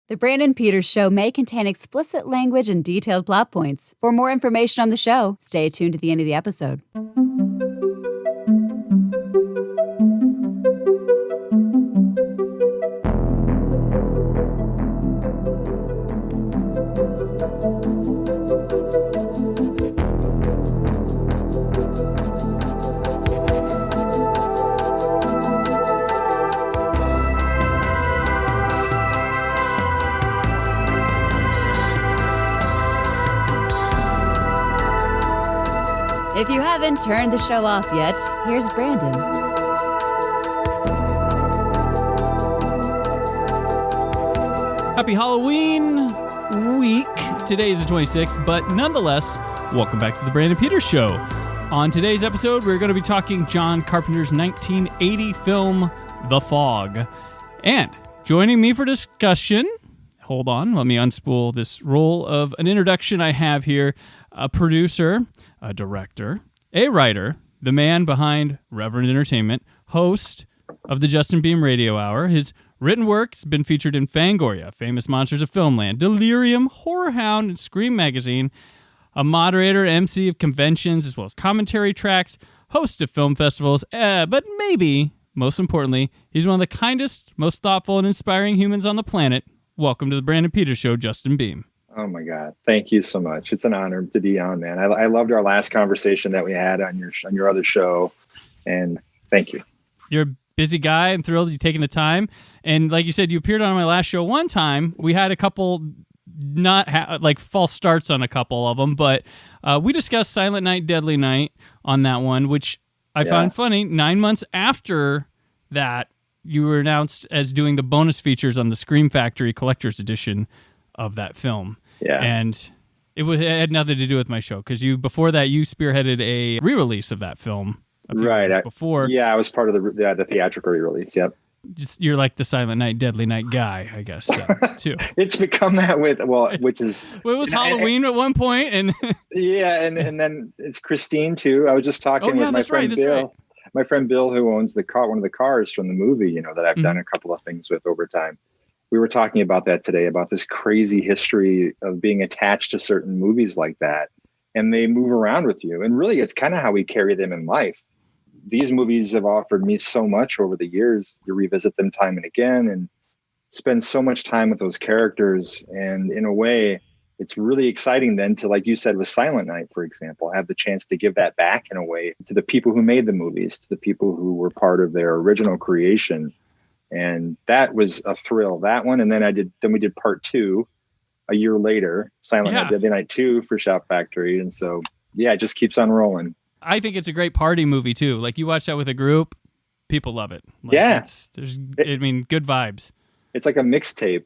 The Brandon Peters Show may contain explicit language and detailed plot points. For more information on the show, stay tuned to the end of the episode. If you haven't turned the show off yet, here's Brandon. Happy Halloween week. Today is the 26th, but nonetheless, welcome back to the Brandon Peters Show. On today's episode, we're going to be talking John Carpenter's 1980 film, The Fog. And joining me for discussion, hold on, let me unspool this roll of an introduction I have here, a producer, a director, a writer, the man behind Reverend Entertainment, host of the Justin Beahm Radio Hour. His written work has been featured in Fangoria, Famous Monsters of Filmland, Delirium, Horror Hound, and Scream Magazine, a moderator, MC of conventions, as well as commentary tracks, host of film festivals, but maybe, most importantly, he's one of the kindest, most thoughtful, and inspiring humans on the planet. Welcome to the Brandon Peters Show, Justin Beahm. Oh my God. Thank you so much. It's an honor to be on, man. I loved our last conversation that we had on your other show. And thank you. You're a busy guy. I'm thrilled you're taking the time. And like you said, you appeared on my last show one time. We had a couple false starts on a couple of them, but we discussed Silent Night, Deadly Night on that one, which I found funny. 9 months after that, you were announced as doing the bonus features on the Scream Factory Collector's Edition of that film. Yeah. And it had nothing to do with my show, because before that, you spearheaded a re-release of that film. Right. Before. Yeah, I was part of the theatrical re-release. Yep. You're like the Silent Night, Deadly Night guy, I guess, too. It's become that which is... Well, it was Halloween at one point, and... Yeah, and then it's Christine, too. I was just talking with my friend Bill. Right. My friend Bill, who owns one of the cars from the movie, that I've done a couple of things with over time. We were talking about that today, about this crazy history of being attached to certain movies like that. And they move around with you. And really, it's kind of how we carry them in life. These movies have offered me so much over the years. You revisit them time and again and spend so much time with those characters. And in a way, it's really exciting then to, like you said, with Silent Night, for example, have the chance to give that back in a way to the people who made the movies, to the people who were part of their original creation. And that was a thrill, that one. And then we did part 2 a year later, Silent Night, Deadly Night 2 for Shout Factory. And so, it just keeps on rolling. I think it's a great party movie too. Like, you watch that with a group, people love it. Like, good vibes. It's like a mixtape.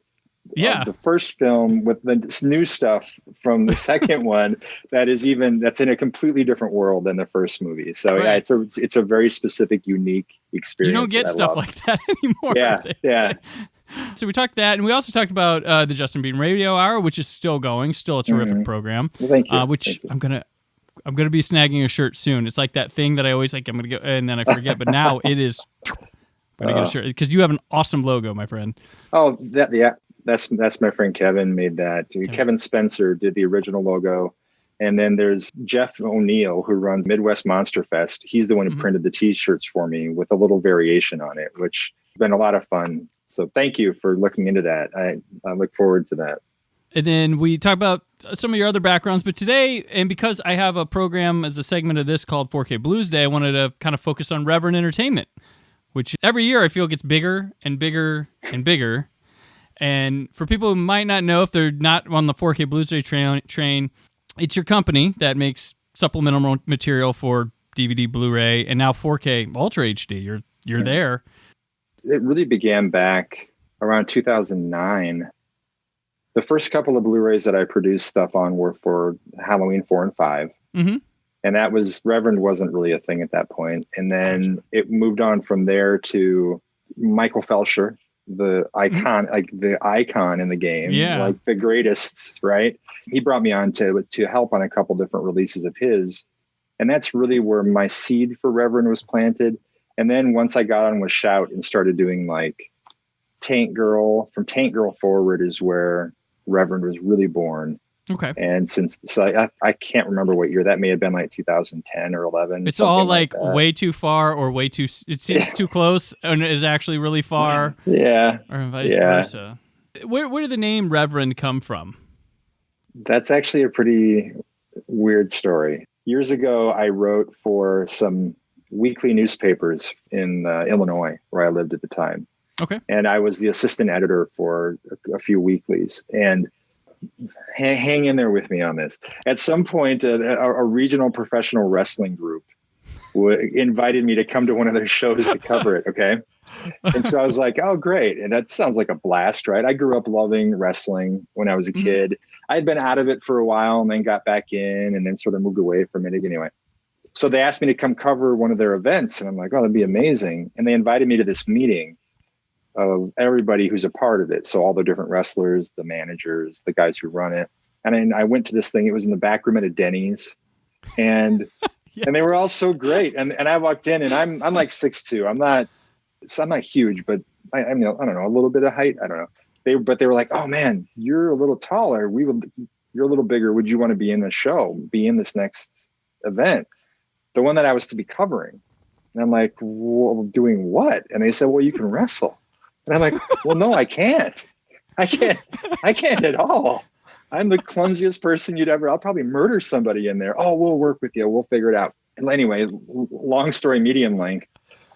Yeah. The first film with the new stuff from the second one that's in a completely different world than the first movie. So right. It's a very specific, unique experience. You don't get stuff like that anymore. Yeah. So we talked that, and we also talked about the Justin Beahm Radio Hour, which is still going, still a terrific program. Well, thank you. Which I'm gonna be snagging a shirt soon. It's like that thing that I always I'm gonna go and then I forget, but now it is. I'm gonna get a shirt because you have an awesome logo, my friend. Oh, That's my friend Kevin made that. Okay. Kevin Spencer did the original logo. And then there's Jeff O'Neill, who runs Midwest Monster Fest. He's the one who printed the T-shirts for me with a little variation on it, which has been a lot of fun. So thank you for looking into that. I look forward to that. And then we talk about some of your other backgrounds. But today, and because I have a program as a segment of this called 4K Blues Day, I wanted to kind of focus on Reverend Entertainment, which every year I feel gets bigger and bigger and bigger. And for people who might not know, if they're not on the 4K Blues Day train, it's your company that makes supplemental material for DVD, Blu-ray, and now 4K Ultra HD. You're there. It really began back around 2009. The first couple of Blu-rays that I produced stuff on were for Halloween 4 and 5. Mm-hmm. And that was, Reverend wasn't really a thing at that point. And then it moved on from there to Michael Felsher, the icon, like the icon in the game, like the greatest, right? He brought me on to help on a couple different releases of his. And that's really where my seed for Reverend was planted. And then once I got on with Shout and started doing like Tank Girl. From Tank Girl forward is where Reverend was really born. Okay. And I can't remember what year that may have been, like 2010 or 11. It's all like way too far or way too, it seems too close and is actually really far. Yeah. Or vice versa. Where did the name Reverend come from? That's actually a pretty weird story. Years ago, I wrote for some weekly newspapers in Illinois, where I lived at the time. Okay. And I was the assistant editor for a few weeklies. And hang in there with me on this. At some point, a regional professional wrestling group invited me to come to one of their shows to cover it. Okay. And so I was like, oh, great. And that sounds like a blast, right? I grew up loving wrestling when I was a kid. I had been out of it for a while and then got back in and then sort of moved away from it anyway. So they asked me to come cover one of their events. And I'm like, oh, that'd be amazing. And they invited me to this meeting of everybody who's a part of it. So all the different wrestlers, the managers, the guys who run it. And then I went to this thing. It was in the back room at a Denny's. And and they were all so great. And I walked in and I'm like 6'2". I'm not huge, but I mean, I don't know, a little bit of height. I don't know. But they were like, oh man, you're a little taller. You're a little bigger. Would you want to be in the show, be in this next event? The one that I was to be covering. And I'm like, well, doing what? And they said, well, you can wrestle. And I'm like, well, no, I can't. I can't at all. I'm the clumsiest person you'd ever, I'll probably murder somebody in there. Oh, we'll work with you. We'll figure it out. And anyway, long story, medium length,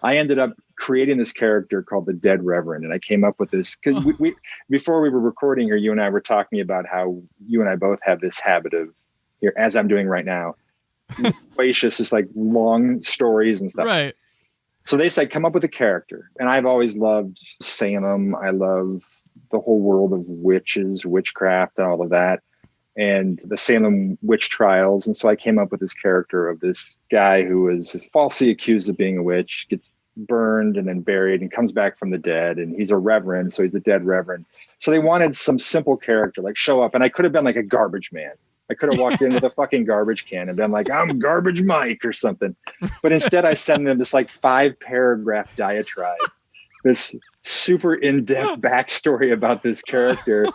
I ended up creating this character called the Dead Reverend. And I came up with this because we before we were recording here, you and I were talking about how you and I both have this habit of, here, as I'm doing right now, loquacious, just like long stories and stuff. Right. So they said, come up with a character. And I've always loved Salem. I love the whole world of witches, witchcraft, and all of that, and the Salem witch trials. And so I came up with this character of this guy who was falsely accused of being a witch, gets burned and then buried and comes back from the dead. And he's a reverend. So he's the Dead Reverend. So they wanted some simple character, like show up. And I could have been like a garbage man. I could have walked in with a fucking garbage can and been like, I'm Garbage Mike or something. But instead I sent them this like 5-paragraph diatribe, this super in-depth backstory about this character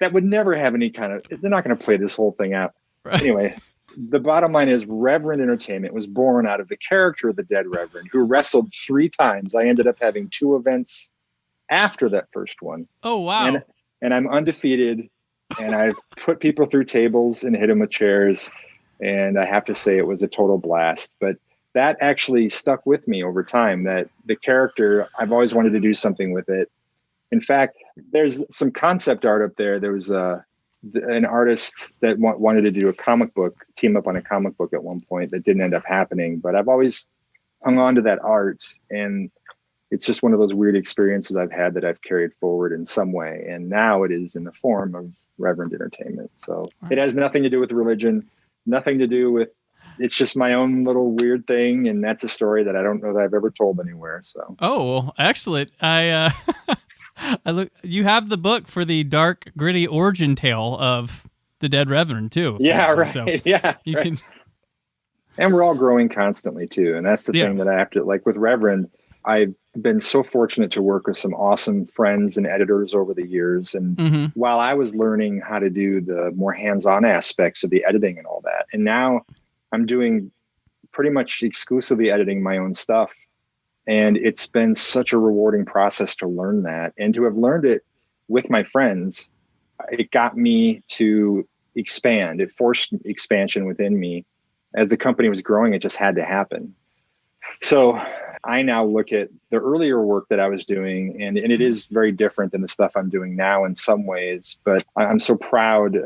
that would never have any kind of, they're not going to play this whole thing out. Right. Anyway, the bottom line is Reverend Entertainment was born out of the character of the Dead Reverend who wrestled 3 times. I ended up having 2 events after that first one. Oh, wow. And I'm undefeated. And I've put people through tables and hit them with chairs. And I have to say it was a total blast. But that actually stuck with me over time, that the character, I've always wanted to do something with it. In fact, there's some concept art up there. There was an artist that wanted to do a comic book, team up on a comic book at one point that didn't end up happening. But I've always hung on to that art. And it's just one of those weird experiences I've had that I've carried forward in some way. And now it is in the form of Reverend Entertainment. So it has nothing to do with religion, nothing to do with, it's just my own little weird thing. And that's a story that I don't know that I've ever told anywhere. So. Oh, well, excellent. I look, you have the book for the dark, gritty origin tale of the Dead Reverend too. Yeah. Right. So yeah. You right. can. And we're all growing constantly too. And that's the thing that I have to, like with Reverend, I've been so fortunate to work with some awesome friends and editors over the years. And while I was learning how to do the more hands-on aspects of the editing and all that, and now I'm doing pretty much exclusively editing my own stuff. And it's been such a rewarding process to learn that. And to have learned it with my friends, it got me to expand. It forced expansion within me. As the company was growing, it just had to happen. So I now look at the earlier work that I was doing, and it is very different than the stuff I'm doing now in some ways, but I'm so proud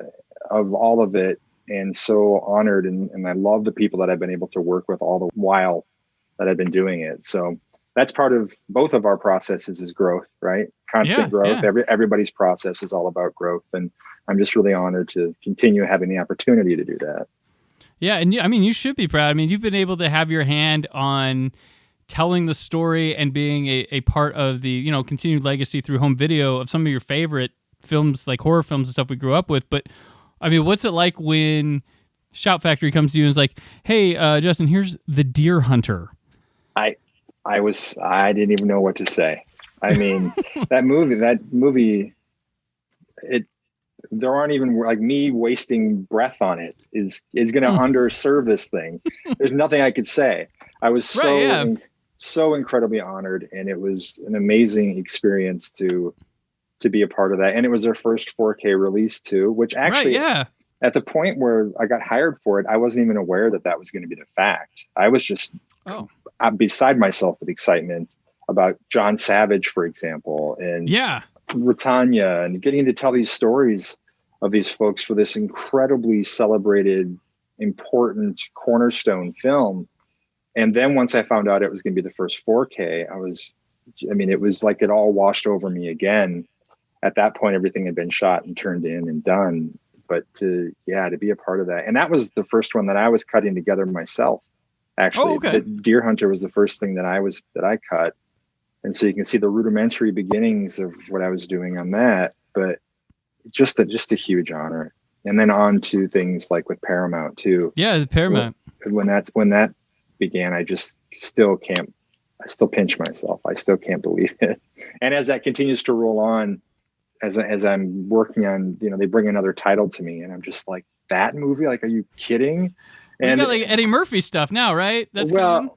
of all of it and so honored. And I love the people that I've been able to work with all the while that I've been doing it. So that's part of both of our processes is growth, right? Constant growth. Yeah. Everybody's process is all about growth. And I'm just really honored to continue having the opportunity to do that. Yeah. And I mean, you should be proud. I mean, you've been able to have your hand on telling the story and being a part of the, continued legacy through home video of some of your favorite films, like horror films and stuff we grew up with. But I mean, what's it like when Shout Factory comes to you and is like, hey, Justin, here's The Deer Hunter. I didn't even know what to say. I mean, that movie, there aren't even like me wasting breath on it is going to underserve this thing. There's nothing I could say. I was so incredibly honored, and it was an amazing experience to be a part of that. And it was their first 4K release too, which actually at the point where I got hired for it, I wasn't even aware that was going to be the fact. I was just beside myself with excitement about John Savage, for example, and Britannia, and getting to tell these stories of these folks for this incredibly celebrated, important cornerstone film. And then once I found out it was going to be the first 4K, it was like it all washed over me again. At that point, everything had been shot and turned in and done. But to be a part of that. And that was the first one that I was cutting together myself. Actually, the Deer Hunter was the first thing that I cut. And so you can see the rudimentary beginnings of what I was doing on that, but just a huge honor. And then on to things like with Paramount too. Yeah, the Paramount. When that began, I still pinch myself. I still can't believe it. And as that continues to roll on, as I'm working on, they bring another title to me, and I'm just like, that movie? Like, are you kidding? And you got like Eddie Murphy stuff now, right? The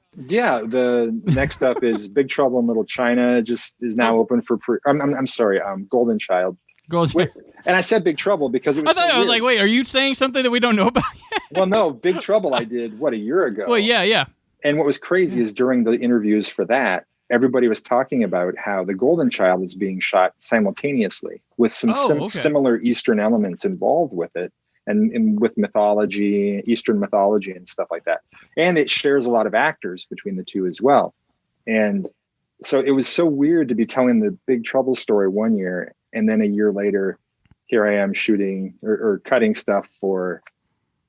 next up is Big Trouble in Little China. Just is now open for I'm sorry, Golden Child. And I said Big Trouble because it was. I was like, wait, are you saying something that we don't know about yet? Well, no, Big Trouble I did a year ago. Well, yeah. And what was crazy is during the interviews for that, everybody was talking about how the Golden Child is being shot simultaneously with some similar Eastern elements involved with it. And with mythology, Eastern mythology and stuff like that. And it shares a lot of actors between the two as well. And so it was so weird to be telling the Big Trouble story one year, and then a year later, here I am shooting or cutting stuff for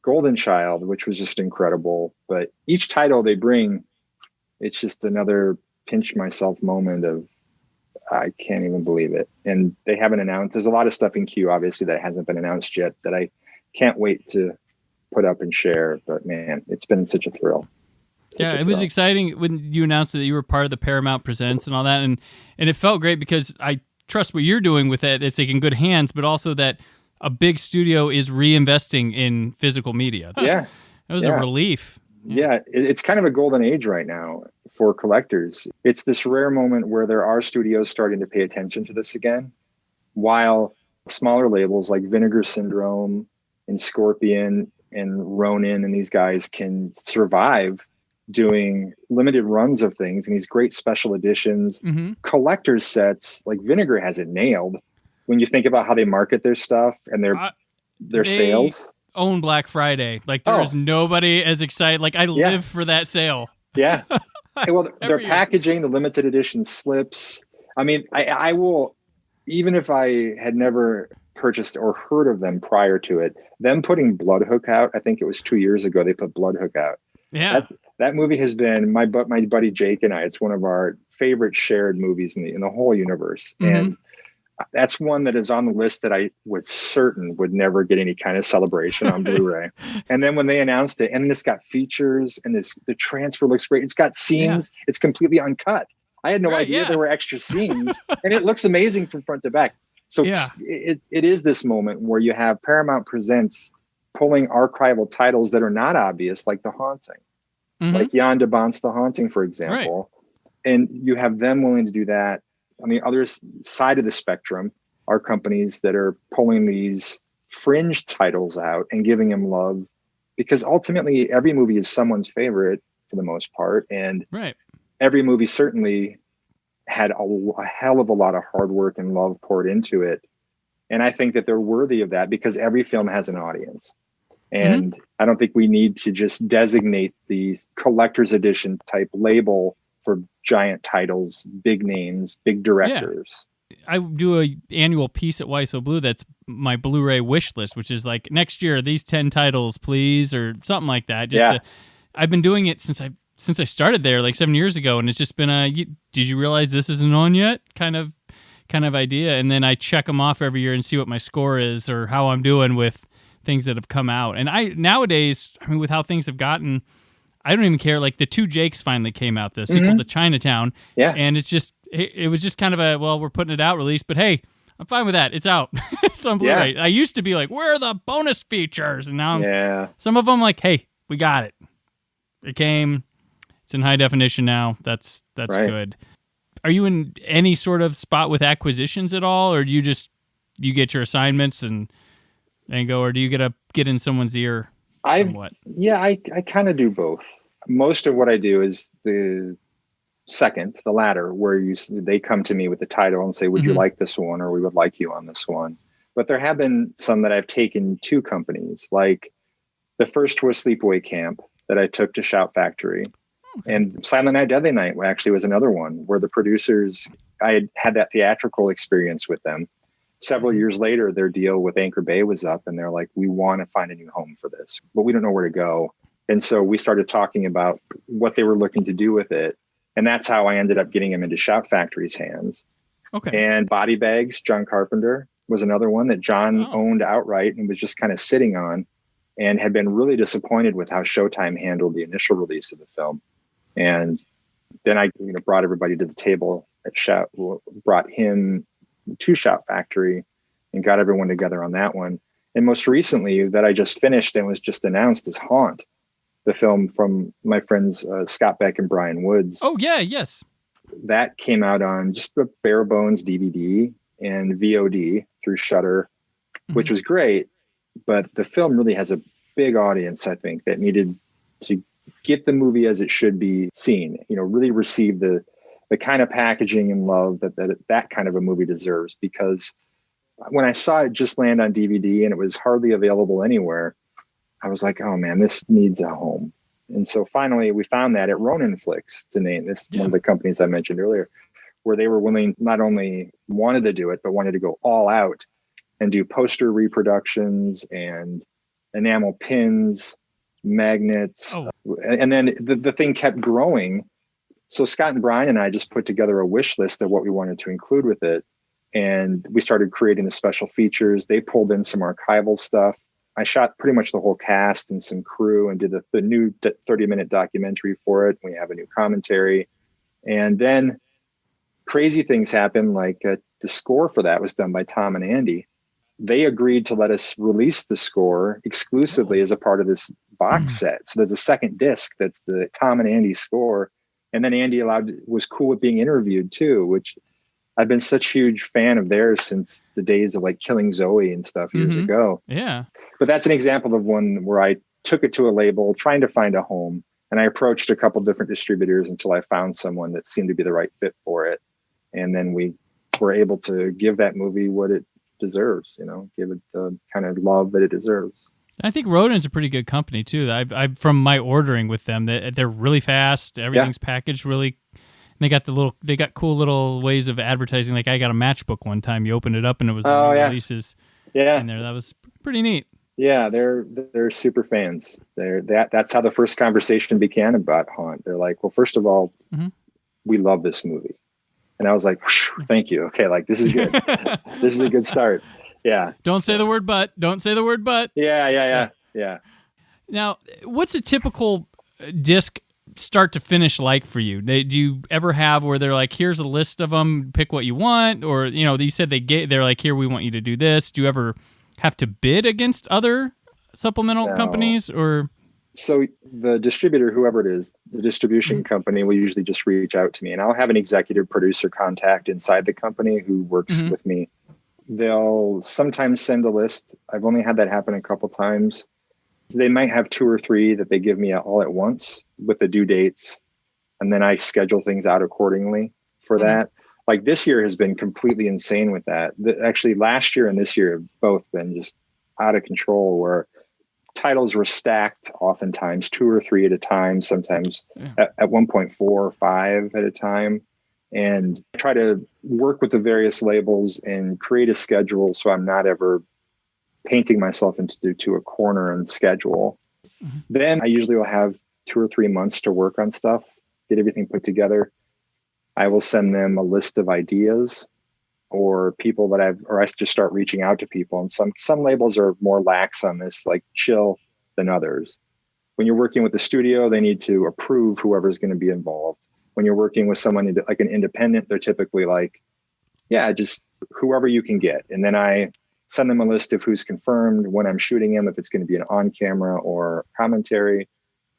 Golden Child, which was just incredible. But each title they bring, it's just another pinch myself moment of, I can't even believe it. And they haven't announced, there's a lot of stuff in queue, obviously, that hasn't been announced yet that I can't wait to put up and share. But man, it's been such a thrill. It was exciting when you announced that you were part of the Paramount Presents and all that. And it felt great because I trust what you're doing with it. It's like in good hands, but also that a big studio is reinvesting in physical media. It was a relief. It's kind of a golden age right now for collectors. It's this rare moment where there are studios starting to pay attention to this again, while smaller labels like Vinegar Syndrome and Scorpion and Ronin and these guys can survive doing limited runs of things and these great special editions, collector's sets. Like Vinegar has it nailed when you think about how they market their stuff and their sales. Own Black Friday. Like there is nobody as excited. Like I live for that sale. Yeah. Well, their packaging, the limited edition slips. I mean, I will, even if I had never purchased or heard of them prior to it, them putting Bloodhook out, I think it was 2 years ago, they put Bloodhook out. Yeah. That movie has been my buddy Jake and I, it's one of our favorite shared movies in the whole universe. And that's one that is on the list that I was certain would never get any kind of celebration on Blu-ray. And then when they announced it, and it's got features and the transfer looks great. It's got scenes. It's completely uncut. I had no idea there were extra scenes, and it looks amazing from front to back. So it is this moment where you have Paramount Presents pulling archival titles that are not obvious, like The Haunting, like Jan de Bont's The Haunting, for example. And you have them willing to do that. On the other side of the spectrum are companies that are pulling these fringe titles out and giving them love, because ultimately every movie is someone's favorite for the most part. And every movie certainly had a hell of a lot of hard work and love poured into it. And I think that they're worthy of that because every film has an audience. And I don't think we need to just designate the collector's edition type label for giant titles, big names, big directors. I do a annual piece at Why So Blue that's my Blu-ray wish list, which is like next year, these 10 titles, please, or something like that. I've been doing it since I started there like 7 years ago, and it's just been did you realize this isn't on yet kind of idea. And then I check them off every year and see what my score is or how I'm doing with things that have come out. And nowadays, I mean, with how things have gotten, I don't even care. Like the 2 Jakes finally came out, the sequel to Chinatown. Yeah. And it's it was just kind of we're putting it out release, but hey, I'm fine with that. It's out. It's on Blu-ray. I used to be like, where are the bonus features? And now some of them like, hey, we got it. It came. It's in high definition now. That's right. Good. Are you in any sort of spot with acquisitions at all, or do you get your assignments and go, or do you get in someone's ear somewhat? I kind of do both. Most of what I do is the latter, where they come to me with the title and say, would you like this one, or we would like you on this one. But there have been some that I've taken to companies. Like the first was Sleepaway Camp that I took to Shout Factory. Okay. And Silent Night, Deadly Night actually was another one where the producers, I had that theatrical experience with them. Several years later, their deal with Anchor Bay was up, and they're like, we want to find a new home for this, but we don't know where to go. And so we started talking about what they were looking to do with it. And that's how I ended up getting them into Shout Factory's hands. Okay. And Body Bags, John Carpenter, was another one that John owned outright and was just kind of sitting on, and had been really disappointed with how Showtime handled the initial release of the film. And then I brought everybody to the table at Shout, brought him to Shout Factory and got everyone together on that one. And most recently that I just finished and was just announced is Haunt, the film from my friends Scott Beck and Brian Woods. Oh, yeah, yes. That came out on just a bare bones DVD and VOD through Shudder, which was great. But the film really has a big audience, I think, that needed to get the movie as it should be seen, really receive the kind of packaging and love that kind of a movie deserves. Because when I saw it just land on DVD and it was hardly available anywhere, I was like, oh man, this needs a home. And so finally we found that at Ronin Flicks, to name this, one of the companies I mentioned earlier, where they were willing, not only wanted to do it, but wanted to go all out and do poster reproductions and enamel pins, magnets. And then the thing kept growing. So Scott and Brian and I just put together a wish list of what we wanted to include with it. And we started creating the special features. They pulled in some archival stuff. I shot pretty much the whole cast and some crew and did the new 30-minute documentary for it. We have a new commentary. And then crazy things happened, like the score for that was done by Tom and Andy. They agreed to let us release the score exclusively as a part of this box set. So there's a second disc that's the Tom and Andy score. And then Andy was cool with being interviewed too, which I've been such a huge fan of theirs since the days of like Killing Zoe and stuff years ago. Yeah. But that's an example of one where I took it to a label, trying to find a home. And I approached a couple different distributors until I found someone that seemed to be the right fit for it. And then we were able to give that movie what it deserves, give it the kind of love that it deserves. I think Rodin's a pretty good company too. I from my ordering with them, they're really fast. Everything's packaged really. They got cool little ways of advertising. Like I got a matchbook one time. You opened it up and it was the new releases in there. That was pretty neat. Yeah, they're super fans. That's how the first conversation began about Haunt. They're like, well, first of all, we love this movie. And I was like, thank you. Okay, like this is good. This is a good start. Yeah. Don't say the word but. Don't say the word but. Yeah. Now, what's a typical disc start to finish like for you? Do you ever have where they're like, here's a list of them, pick what you want? Or, you said they're like, here, we want you to do this. Do you ever have to bid against other supplemental companies or? So the distributor, whoever it is, the distribution company will usually just reach out to me, and I'll have an executive producer contact inside the company who works with me. They'll sometimes send a list. I've only had that happen a couple times. They might have 2 or 3 that they give me all at once with the due dates. And then I schedule things out accordingly for that. Like this year has been completely insane with that. Actually, last year and this year have both been just out of control, where titles were stacked oftentimes 2 or 3 at a time, sometimes at one point 4 or 5 at a time. And try to work with the various labels and create a schedule so I'm not ever painting myself into a corner and schedule. Then I usually will have 2 or 3 months to work on stuff, get everything put together. I will send them a list of ideas or people that I just start reaching out to people. And some labels are more lax on this, like chill, than others. When you're working with the studio, they need to approve whoever's going to be involved. when you're working with someone like an independent, they're typically like, yeah, just whoever you can get. And then I send them a list of who's confirmed, when I'm shooting them, if it's going to be an on camera or commentary.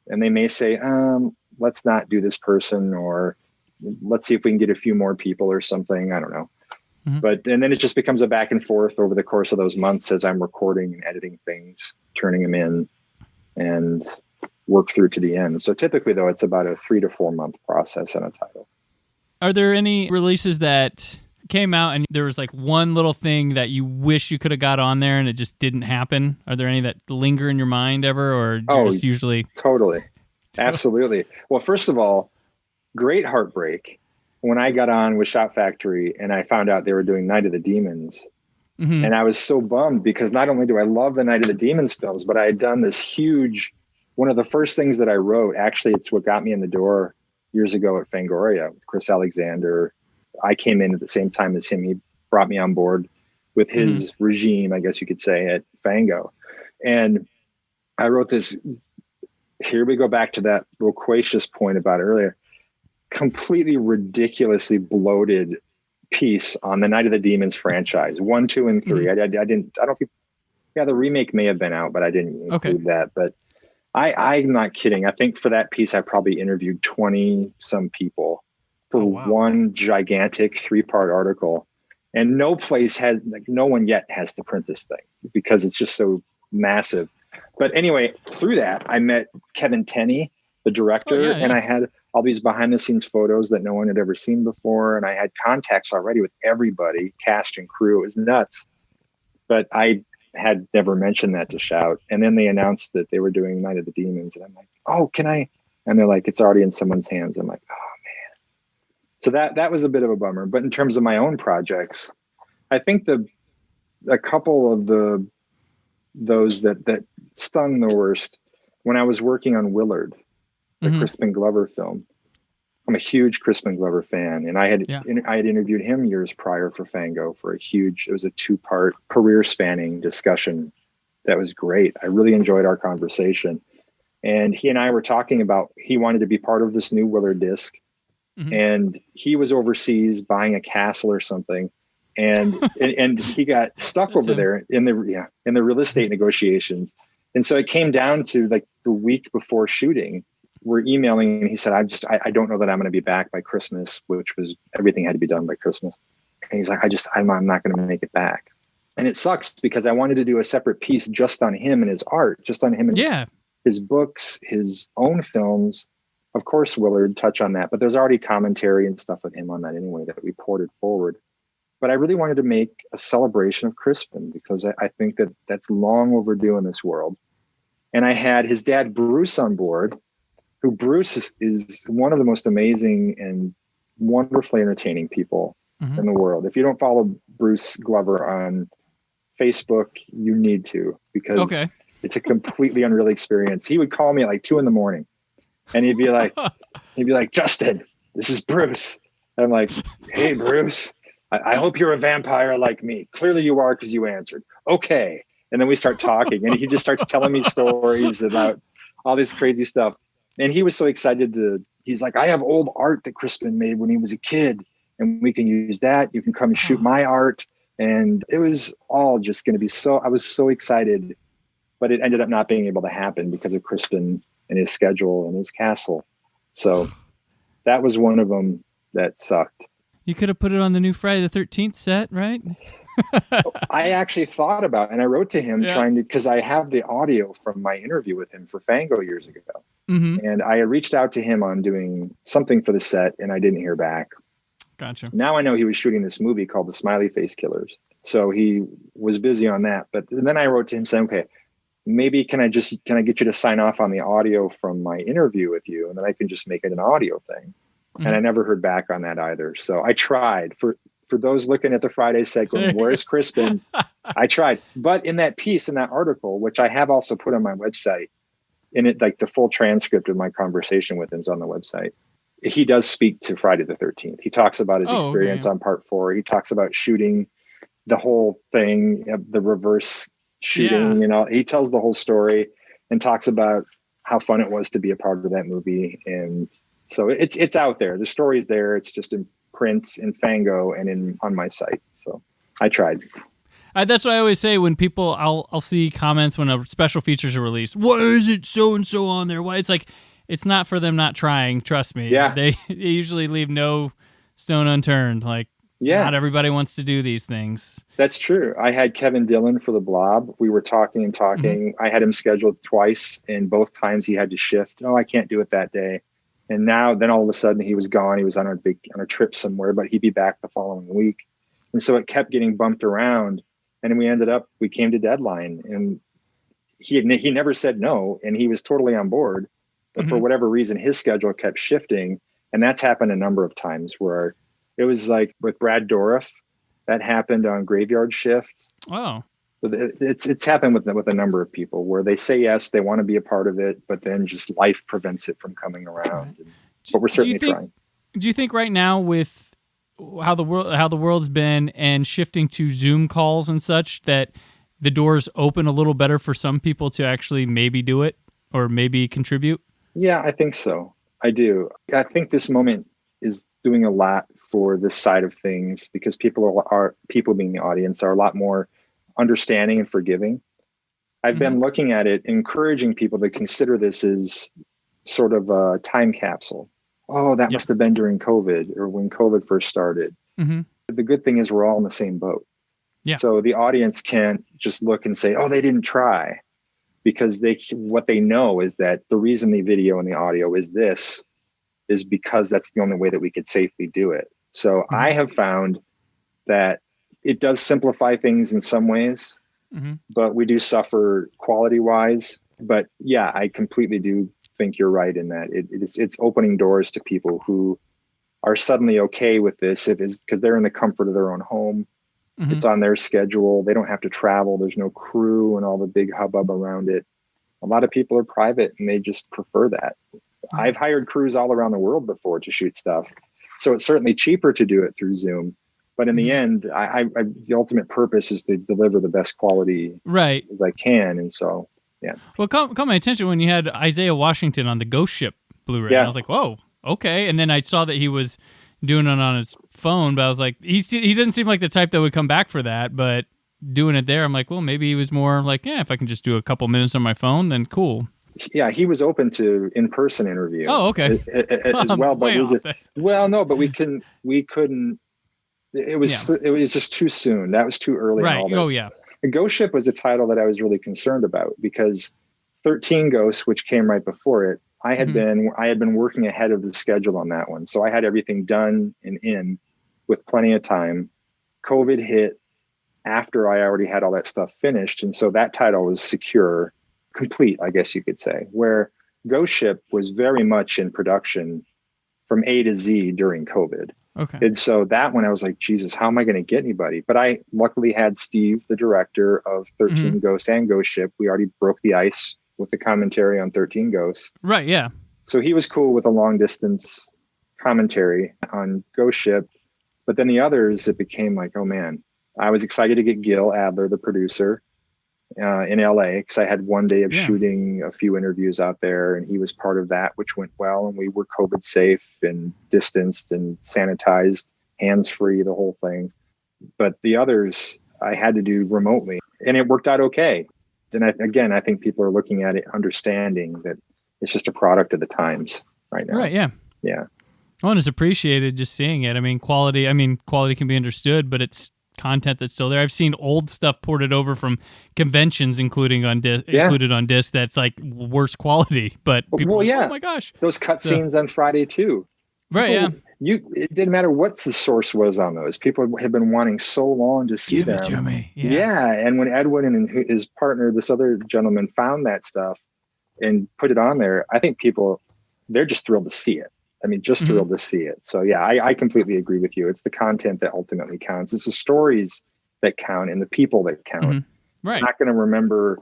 And they may say, let's not do this person, or let's see if we can get a few more people or something. I don't know. Mm-hmm. And then it just becomes a back and forth over the course of those months as I'm recording and editing things, turning them in, and work through to the end. So typically, though, it's about a 3 to 4 month process on a title. Are there any releases that came out and there was like one little thing that you wish you could have got on there and it just didn't happen? Are there any that linger in your mind ever, or just usually? Totally. Absolutely. Well, first of all, great heartbreak when I got on with Shot Factory and I found out they were doing Night of the Demons. Mm-hmm. And I was so bummed because not only do I love the Night of the Demons films, but I had done this huge, one of the first things that I wrote, actually, it's what got me in the door years ago at Fangoria with Chris Alexander. I came in at the same time as him. He brought me on board with his regime, I guess you could say, at Fango. And I wrote this, here we go back to that loquacious point about earlier, completely ridiculously bloated piece on the Night of the Demons franchise, 1, 2, and 3. I don't think, the remake may have been out, but I didn't include that. But I'm not kidding. I think for that piece, I probably interviewed 20 some people for one gigantic 3-part article. And no one yet has to print this thing because it's just so massive. But anyway, through that, I met Kevin Tenney, the director, and I had all these behind the scenes photos that no one had ever seen before. And I had contacts already with everybody, cast and crew. It was nuts. But I had never mentioned that to Shout. And then they announced that they were doing Night of the Demons. And I'm like, oh, can I? And they're like, it's already in someone's hands. I'm like, oh, man. So that was a bit of a bummer. But in terms of my own projects, I think a couple of those that stung the worst when I was working on Willard, the Crispin Glover film. I'm a huge Crispin Glover fan, and I had interviewed him years prior for Fango for it was a 2-part career spanning discussion that was great. I really enjoyed our conversation, and he and I were talking about he wanted to be part of this new Willard disc, and he was overseas buying a castle or something. And he got stuck over there in the real estate negotiations. And so it came down to like the week before shooting, we're emailing, and he said, I don't know that I'm going to be back by Christmas, which was everything had to be done by Christmas. And he's like, I'm not going to make it back. And it sucks because I wanted to do a separate piece just on him and his art, just on him and his books, his own films. Of course, Willard touch on that, but there's already commentary and stuff with him on that anyway that we ported forward. But I really wanted to make a celebration of Crispin because I think that that's long overdue in this world. And I had his dad, Bruce, on board, who Bruce is one of the most amazing and wonderfully entertaining people in the world. If you don't follow Bruce Glover on Facebook, you need to, because it's a completely unreal experience. He would call me at like 2 a.m. and he'd be like, Justin, this is Bruce. And I'm like, hey, Bruce. I hope you're a vampire like me. Clearly you are because you answered. Okay. And then we start talking and he just starts telling me stories about all this crazy stuff. And he was so excited he's like, I have old art that Crispin made when he was a kid and we can use that. You can come and shoot my art. And it was all just going to be I was so excited, but it ended up not being able to happen because of Crispin and his schedule and his castle. So that was one of them that sucked. You could have put it on the new Friday the 13th set, right? I actually thought about, and I wrote to him because I have the audio from my interview with him for Fango years ago. And I reached out to him on doing something for the set and I didn't hear back. Gotcha. Now I know he was shooting this movie called The Smiley Face Killers. So he was busy on that. But then I wrote to him saying, okay, maybe can I get you to sign off on the audio from my interview with you? And then I can just make it an audio thing. And I never heard back on that either. So I tried. For those looking at the Friday set going, where's Crispin? I tried. But in that piece, in that article, which I have also put on my website, in it, like the full transcript of my conversation with him is on the website. He does speak to Friday the 13th. He talks about his experience on part 4. He talks about shooting the whole thing, the reverse shooting, he tells the whole story and talks about how fun it was to be a part of that movie and So it's out there. The story's there. It's just in print, in Fango, and on my site. So I tried. That's what I always say when people, I'll see comments when a special features are released. Why is it so and so on there? Why? It's like, it's not for them not trying. Trust me. Yeah. They usually leave no stone unturned. Like, not everybody wants to do these things. That's true. I had Kevin Dillon for The Blob. We were talking and talking. I had him scheduled twice, and both times he had to shift. Oh, I can't do it that day. And then all of a sudden he was gone. He was on a trip somewhere, but he'd be back the following week. And so it kept getting bumped around. And we came to deadline, and he never said no, and he was totally on board. But for whatever reason, his schedule kept shifting. And that's happened a number of times where it was like with Brad Dourif, that happened on Graveyard Shift. Oh. It's happened with a number of people where they say yes, they want to be a part of it, but then just life prevents it from coming around. But we're certainly trying. Do you think right now, with how the world's been and shifting to Zoom calls and such, that the doors open a little better for some people to actually maybe do it or maybe contribute? Yeah, I think so. I do. I think this moment is doing a lot for this side of things because people being the audience are a lot more understanding and forgiving. I've been looking at it, encouraging people to consider this as sort of a time capsule. Oh, that must have been during COVID or when COVID first started. The good thing is we're all in the same boat. Yeah. So the audience can't just look and say, oh, they didn't try, because what they know is that the reason the video and the audio is because that's the only way that we could safely do it. So I have found that it does simplify things in some ways, but we do suffer quality-wise. But yeah, I completely do think you're right in that it's opening doors to people who are suddenly okay with this. It is because they're in the comfort of their own home. It's on their schedule. They don't have to travel. There's no crew and all the big hubbub around it. A lot of people are private and they just prefer that. I've hired crews all around the world before to shoot stuff. So it's certainly cheaper to do it through Zoom. But in the end, the ultimate purpose is to deliver the best quality as I can. And so, yeah. Well, caught my attention when you had Isaiah Washington on the Ghost Ship Blu-ray. Yeah. I was like, whoa, okay. And then I saw that he was doing it on his phone, but I was like, he doesn't seem like the type that would come back for that. But doing it there, I'm like, well, maybe he was more like, yeah, if I can just do a couple minutes on my phone, then cool. Yeah, he was open to in-person interview. Oh, okay. As well, but we couldn't. It was just too soon. That was too early. Right. In all this. Oh, yeah. The Ghost Ship was a title that I was really concerned about because 13 Ghosts, which came right before it, I had been working ahead of the schedule on that one. So I had everything done and in with plenty of time. COVID hit after I already had all that stuff finished. And so that title was secure, complete, I guess you could say, where Ghost Ship was very much in production from A to Z during COVID. Okay. And so that one I was like, Jesus, how am I going to get anybody? But I luckily had Steve, the director of 13 Ghosts and Ghost Ship. We already broke the ice with the commentary on 13 Ghosts. Right, yeah. So he was cool with a long distance commentary on Ghost Ship. But then the others, it became like, oh man, I was excited to get Gil Adler, the producer, in LA, because I had one day of shooting a few interviews out there, and he was part of that, which went well. And we were COVID safe and distanced and sanitized, hands free, the whole thing. But the others I had to do remotely, and it worked out okay. And I think people are looking at it, understanding that it's just a product of the times right now. Right. Yeah. Yeah. Well, and it's appreciated just seeing it. I mean, quality can be understood, but it's content that's still there. I've seen old stuff ported over from conventions, incled on disc. That's like worse quality, but people are like, oh my gosh, those cutscenes on Friday too. Right. It didn't matter what the source was on those. People had been wanting so long to see them. Give it to me. Yeah. And when Edwin and his partner, this other gentleman, found that stuff and put it on there, I think they're just thrilled to see it. I mean, just thrilled to see it. So yeah, I completely agree with you. It's the content that ultimately counts. It's the stories that count and the people that count. Right. We're not going to remember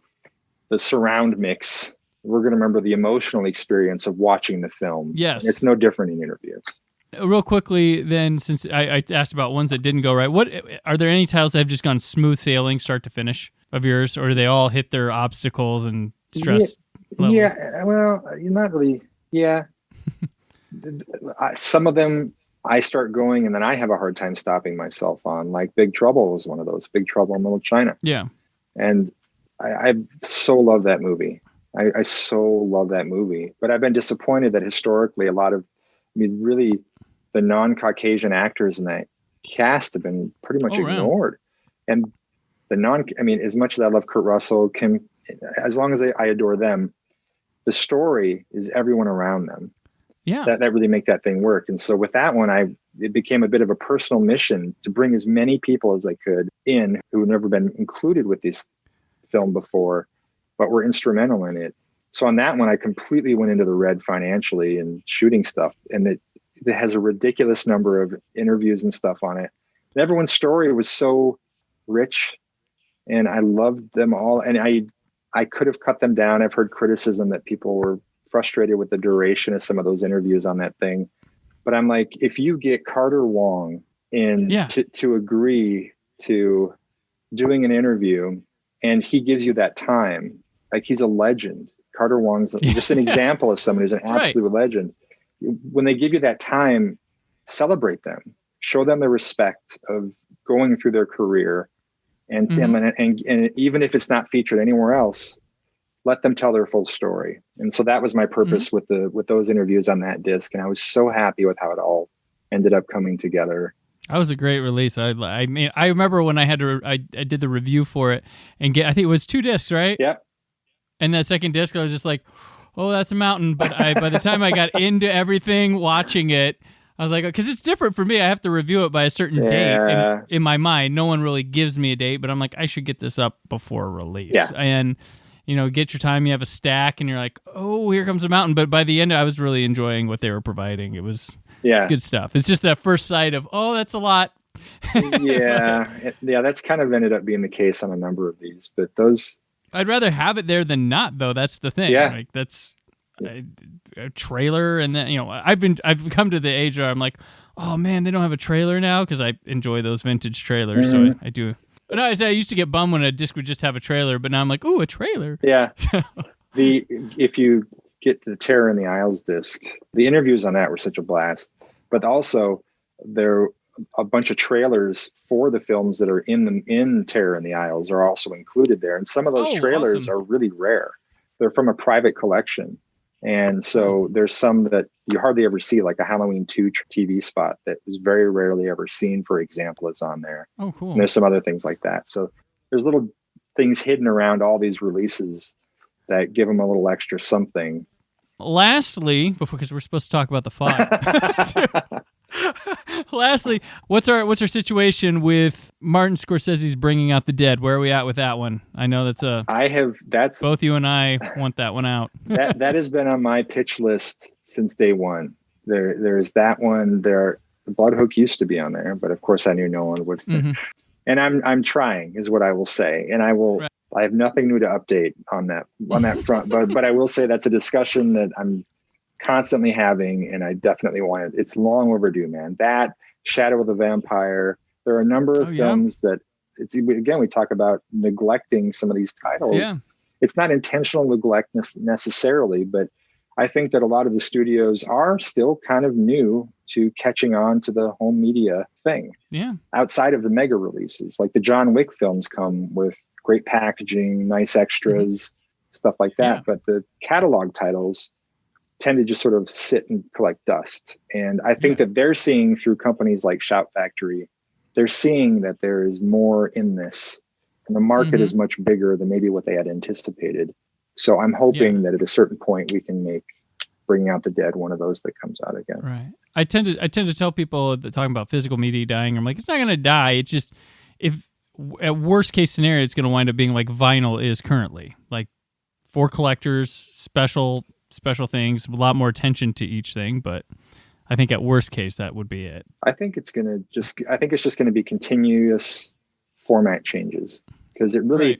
the surround mix. We're going to remember the emotional experience of watching the film. Yes. It's no different in interviews. Real quickly then, since I asked about ones that didn't go right, what are there any titles that have just gone smooth sailing start to finish of yours, or do they all hit their obstacles and stress levels? Yeah, well, not really. Yeah. some of them I start going and then I have a hard time stopping myself on. Like Big Trouble was one of those. Big Trouble in Little China. Yeah. And I so love that movie. I so love that movie. But I've been disappointed that historically really the non-Caucasian actors in that cast have been pretty much ignored. And as much as I love Kurt Russell, Kim, as long as I adore them, the story is everyone around them. Yeah. That really make that thing work. And so with that one, it became a bit of a personal mission to bring as many people as I could in who had never been included with this film before, but were instrumental in it. So on that one, I completely went into the red financially and shooting stuff. And it has a ridiculous number of interviews and stuff on it. And everyone's story was so rich and I loved them all. And I could have cut them down. I've heard criticism that people were frustrated with the duration of some of those interviews on that thing. But I'm like, if you get Carter Wong in to agree to doing an interview and he gives you that time, like he's a legend. Carter Wong's just an example of someone who's an absolute legend. When they give you that time, celebrate them, show them the respect of going through their career. And even if it's not featured anywhere else, let them tell their full story. And so that was my purpose with those interviews on that disc. And I was so happy with how it all ended up coming together. That was a great release. I remember when I did the review for it and I think it was 2 discs, right? Yeah. And that second disc, I was just like, oh, that's a mountain. But by the time I got into everything, watching it, I was like, because it's different for me. I have to review it by a certain date. And in my mind, no one really gives me a date, but I'm like, I should get this up before release. Yeah. And, get your time. You have a stack and you're like, oh, here comes a mountain. But by the end, I was really enjoying what they were providing. It's good stuff. It's just that first sight of, oh, that's a lot. Yeah, that's kind of ended up being the case on a number of these. But those... I'd rather have it there than not, though. That's the thing. Yeah. Like, that's... a trailer, and then I've come to the age where I'm like, oh man, they don't have a trailer now, because I enjoy those vintage trailers. So I do. But I used to get bummed when a disc would just have a trailer, but now I'm like, ooh, a trailer. Yeah. If you get to the Terror in the Isles disc, the interviews on that were such a blast. But also there a bunch of trailers for the films that are in Terror in the Isles are also included there, and some of those trailers are really rare. They're from a private collection. And so there's some that you hardly ever see, like a Halloween 2 TV spot that was very rarely ever seen, for example, is on there. Oh, cool. And there's some other things like that. So there's little things hidden around all these releases that give them a little extra something. Lastly, because we're supposed to talk about The Fog. Lastly, what's our situation with Martin Scorsese's Bringing Out the Dead? Where are we at with that one? I know that's both you and I want that one out. that has been on my pitch list since day one. There's that one. The Bloodhook used to be on there, but of course I knew no one would. Mm-hmm. And I'm trying, is what I will say. And I will. Right. I have nothing new to update on that front, but I will say that's a discussion that I'm constantly having, and I definitely want it. It's long overdue, man. That, Shadow of the Vampire. There are a number of films that we talk about neglecting some of these titles. Yeah. It's not intentional neglect necessarily, but I think that a lot of the studios are still kind of new to catching on to the home media thing. Yeah. Outside of the mega releases, like the John Wick films come with great packaging, nice extras, stuff like that. Yeah. But the catalog titles tend to just sort of sit and collect dust. And I think that they're seeing through companies like Shout Factory, they're seeing that there is more in this, and the market is much bigger than maybe what they had anticipated. So I'm hoping that at a certain point we can make Bringing Out the Dead one of those that comes out again. Right. I tend to tell people that talking about physical media dying, I'm like, it's not going to die. It's just, if at worst case scenario, it's going to wind up being like vinyl is currently, like for collectors, special things, a lot more attention to each thing, but I think at worst case that would be it. I think it's just going to be continuous format changes, because it really,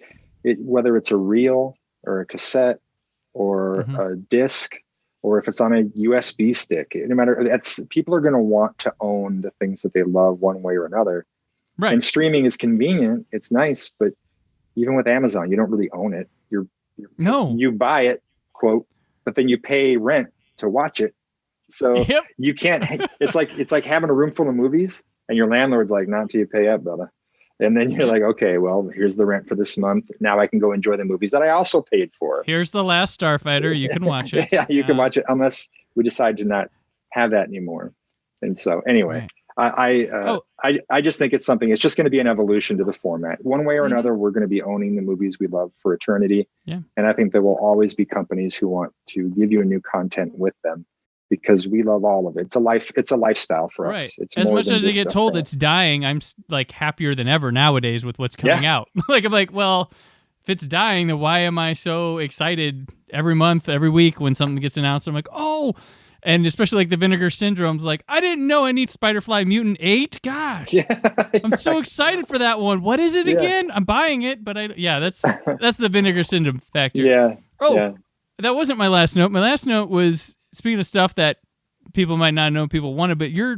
whether it's a reel or a cassette or a disc, or if it's on a USB stick, no matter, people are going to want to own the things that they love one way or another. Right. And streaming is convenient. It's nice, but even with Amazon, you don't really own it. You buy it, quote, but then you pay rent to watch it. So you can't, it's like having a room full of movies and your landlord's like, not till you pay up, brother. And then you're like, okay, well, here's the rent for this month. Now I can go enjoy the movies that I also paid for. Here's The Last Starfighter. You can watch it. You can watch it unless we decide to not have that anymore. And so anyway, I just think it's something, it's just going to be an evolution to the format. One way or another, we're going to be owning the movies we love for eternity. Yeah. And I think there will always be companies who want to give you a new content with them, because we love all of it. It's a lifestyle for us. It's as much as I get told it's dying, I'm like happier than ever nowadays with what's coming out. Like, I'm like, well, if it's dying, then why am I so excited every month, every week when something gets announced? I'm like, oh, and especially like the Vinegar Syndrome's like, I didn't know I need Spider-Fly Mutant 8. Gosh, I'm so excited for that one. What is it again? I'm buying it, but that's the Vinegar Syndrome factor. That wasn't my last note. My last note was, speaking of stuff that people might not know people wanted, but your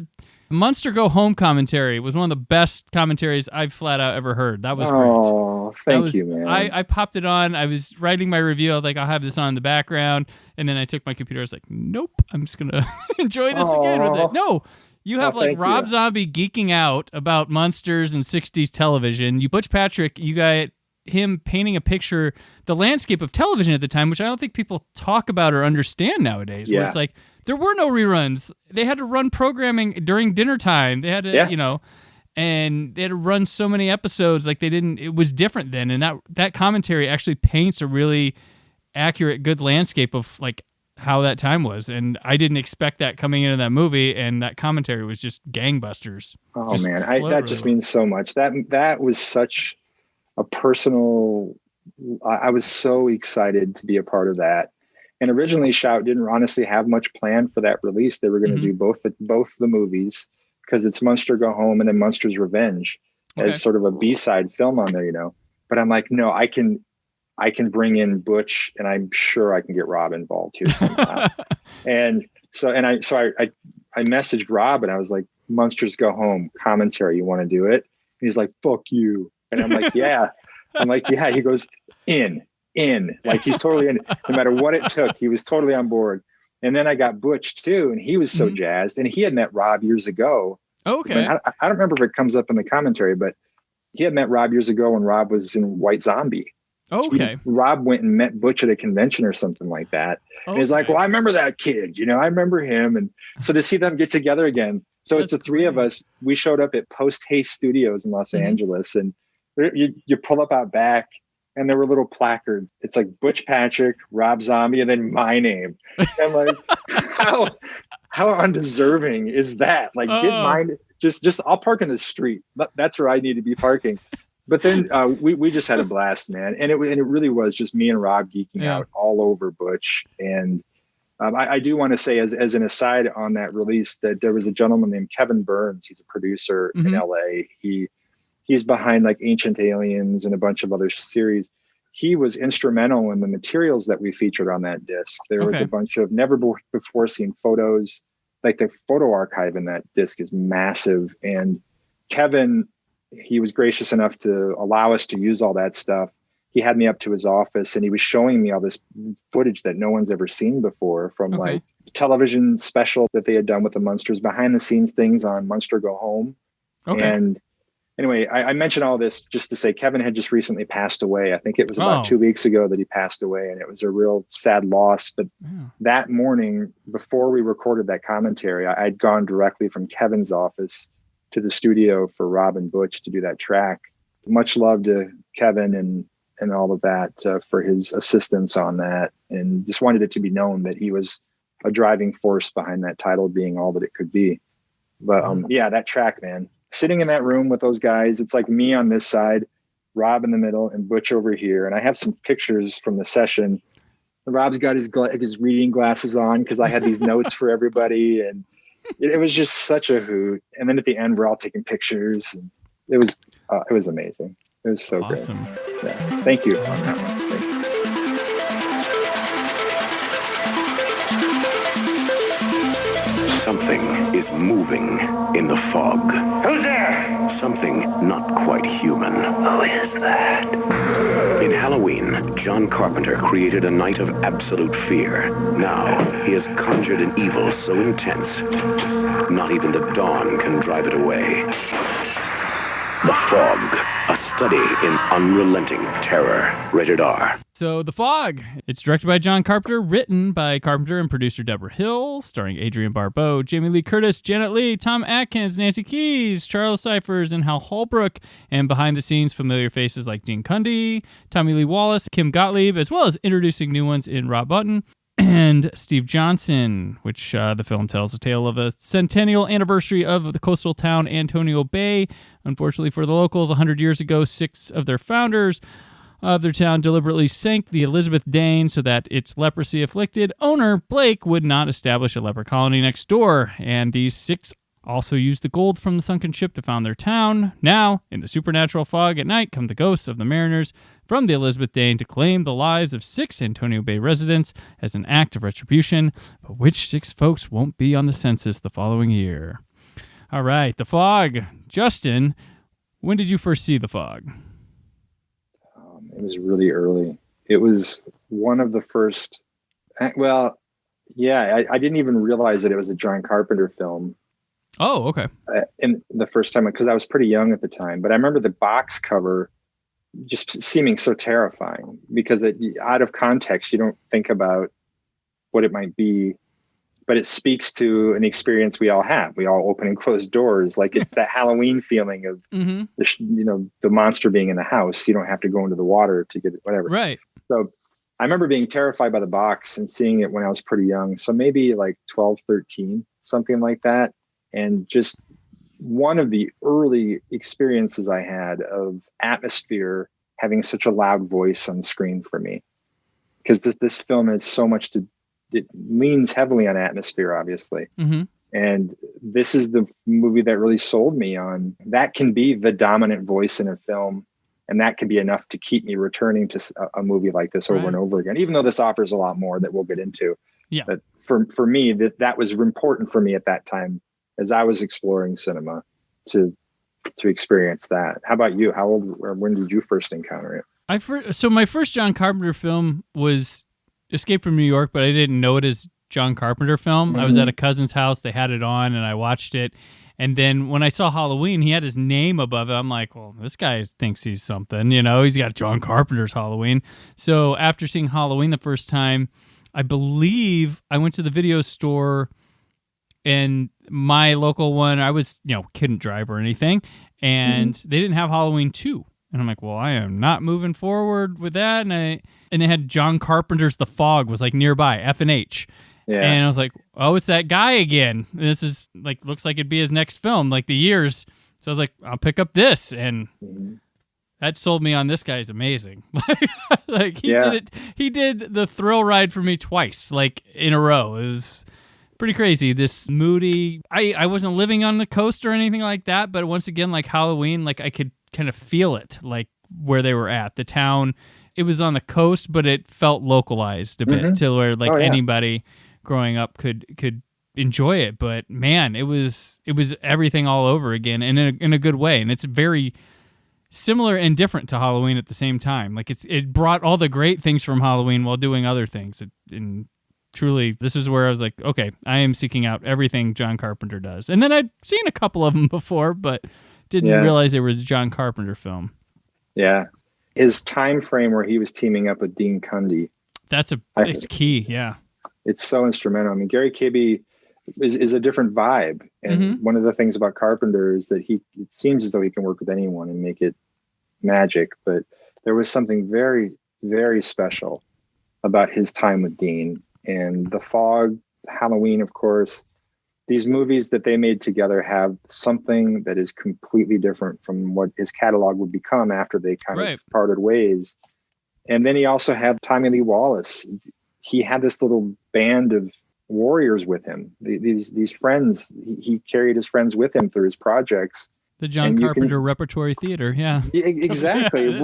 Monster Go Home commentary was one of the best commentaries I've flat out ever heard. That was great. Oh, thank you, man. I popped it on. I was writing my review. I was like, I'll have this on in the background. And then I took my computer. I was like, nope, I'm just going to enjoy this again with it. No, you have like Rob Zombie geeking out about monsters and 60s television. You Butch Patrick, you got him painting a picture, the landscape of television at the time, which I don't think people talk about or understand nowadays. Where it's like, there were no reruns. They had to run programming during dinner time. They had to, and they had to run so many episodes. Like it was different then. And that commentary actually paints a really accurate, good landscape of like how that time was. And I didn't expect that coming into that movie. And that commentary was just gangbusters. Oh man, that just means so much. That was such a personal, I was so excited to be a part of that. And originally Shout didn't honestly have much planned for that release. They were going to do both the movies, because it's Monster Go Home and then Monster's Revenge as sort of a B-side film on there, But I'm like, no, I can bring in Butch, and I'm sure I can get Rob involved here somehow. I messaged Rob and I was like, Monsters Go Home commentary, you want to do it? And he's like, fuck you. And I'm like, yeah. He goes, in. Like, he's totally in. No matter what it took, he was totally on board. And then I got Butch too, and he was so jazzed. And he had met Rob years ago. Okay. I don't remember if it comes up in the commentary, but he had met Rob years ago when Rob was in White Zombie. Okay. Rob went and met Butch at a convention or something like that. And he's like, well, I remember that kid, I remember him. And so to see them get together again. So it's the three of us. We showed up at Post Haste Studios in Los Angeles, and you pull up out back, and there were little placards. It's like Butch Patrick, Rob Zombie, and then my name. And like, how undeserving is that? Like, get mine. Just I'll park in the street. That's where I need to be parking. But then we just had a blast, man. And it really was just me and Rob geeking out all over Butch. And I do want to say, as an aside on that release, that there was a gentleman named Kevin Burns. He's a producer in LA. He's behind like Ancient Aliens and a bunch of other series. He was instrumental in the materials that we featured on that disc. There was a bunch of never before seen photos. Like, the photo archive in that disc is massive. And Kevin, he was gracious enough to allow us to use all that stuff. He had me up to his office, and he was showing me all this footage that no one's ever seen before, from like television special that they had done with the Munsters, behind the scenes things on Monster Go Home. And anyway, I mentioned all this just to say Kevin had just recently passed away. I think it was about 2 weeks ago that he passed away, and it was a real sad loss. But that morning, before we recorded that commentary, I'd gone directly from Kevin's office to the studio for Rob and Butch to do that track. Much love to Kevin and all of that for his assistance on that, and just wanted it to be known that he was a driving force behind that title being all that it could be. But that track, man, sitting in that room with those guys, it's like me on this side, Rob in the middle, and Butch over here. And I have some pictures from the session. Rob's got his reading glasses on, because I had these notes for everybody, and it was just such a hoot. And then at the end, we're all taking pictures, and it was amazing. It was so awesome. Great. Yeah. Thank you on that one. Thank you. Something is moving in the fog. Who's there? Something not quite human. Who is that? In Halloween, John Carpenter created a night of absolute fear. Now, he has conjured an evil so intense, not even the dawn can drive it away. The Fog, a study in unrelenting terror. Rated R. So, The Fog. It's directed by John Carpenter, written by Carpenter and producer Deborah Hill, starring Adrienne Barbeau, Jamie Lee Curtis, Janet Leigh, Tom Atkins, Nancy Keys, Charles Cyphers, and Hal Holbrook. And behind the scenes, familiar faces like Dean Cundy, Tommy Lee Wallace, Kim Gottlieb, as well as introducing new ones in Rob Button and Steve Johnson, which the film tells a tale of a centennial anniversary of the coastal town Antonio Bay. Unfortunately for the locals, 100 years ago, 6 of their founders of their town deliberately sank the Elizabeth Dane so that its leprosy-afflicted owner, Blake, would not establish a leper colony next door. And these 6 also used the gold from the sunken ship to found their town. Now, in the supernatural fog at night, come the ghosts of the mariners from the Elizabeth Dane to claim the lives of 6 Antonio Bay residents as an act of retribution. But which 6 folks won't be on the census the following year? All right, The Fog. Justin, when did you first see The Fog? It was really early. It was one of the first. Well, yeah, I didn't even realize that it was a John Carpenter film. Oh, okay. And the first time, because I was pretty young at the time, but I remember the box cover just seeming so terrifying because out of context, you don't think about what it might be, but it speaks to an experience we all have. We all open and close doors. Like it's that Halloween feeling of, the monster being in the house. You don't have to go into the water to get it, whatever. Right. So I remember being terrified by the box and seeing it when I was pretty young. So maybe like 12, 13, something like that. And just one of the early experiences I had of atmosphere having such a loud voice on the screen for me. Because this film has so much it leans heavily on atmosphere, obviously. Mm-hmm. And this is the movie that really sold me on that can be the dominant voice in a film. And that can be enough to keep me returning to a movie like this over and over again, even though this offers a lot more that we'll get into. Yeah. But for me, that was important for me at that time as I was exploring cinema to experience that. How about you? How old or when did you first encounter it? So my first John Carpenter film was Escape from New York, but I didn't know it as John Carpenter film. Mm-hmm. I was at a cousin's house. They had it on, and I watched it. And then when I saw Halloween, he had his name above it. I'm like, well, this guy thinks he's something. He's got John Carpenter's Halloween. So after seeing Halloween the first time, I believe I went to the video store, and my local one, I was, couldn't drive or anything, and they didn't have Halloween 2. And I'm like, well, I am not moving forward with that. And they had John Carpenter's The Fog was like nearby, F&H. Yeah. And I was like, oh, it's that guy again. This is like, looks like it'd be his next film, like the years. So I was like, I'll pick up this. And that sold me on this guy's amazing. Like he did the thrill ride for me twice, like in a row. It was pretty crazy. This moody, I wasn't living on the coast or anything like that. But once again, like Halloween, like I could kind of feel it, like where they were at. The town, it was on the coast, but it felt localized a bit to where like anybody growing up could enjoy it. But man, it was everything all over again, and in a good way. And it's very similar and different to Halloween at the same time. Like it brought all the great things from Halloween while doing other things. And truly, this is where I was like, okay, I am seeking out everything John Carpenter does. And then I'd seen a couple of them before, but didn't realize they were the John Carpenter film. Yeah. His time frame where he was teaming up with Dean Cundy. It's key, yeah. It's so instrumental. I mean, Gary Cabey is a different vibe. And one of the things about Carpenter is that it seems as though he can work with anyone and make it magic. But there was something very, very special about his time with Dean. And The Fog, Halloween, of course, these movies that they made together have something that is completely different from what his catalog would become after they kind of parted ways. And then he also had Tommy Lee Wallace. He had this little band of warriors with him. These friends, he carried his friends with him through his projects. The John Carpenter Repertory Theater, yeah. Exactly.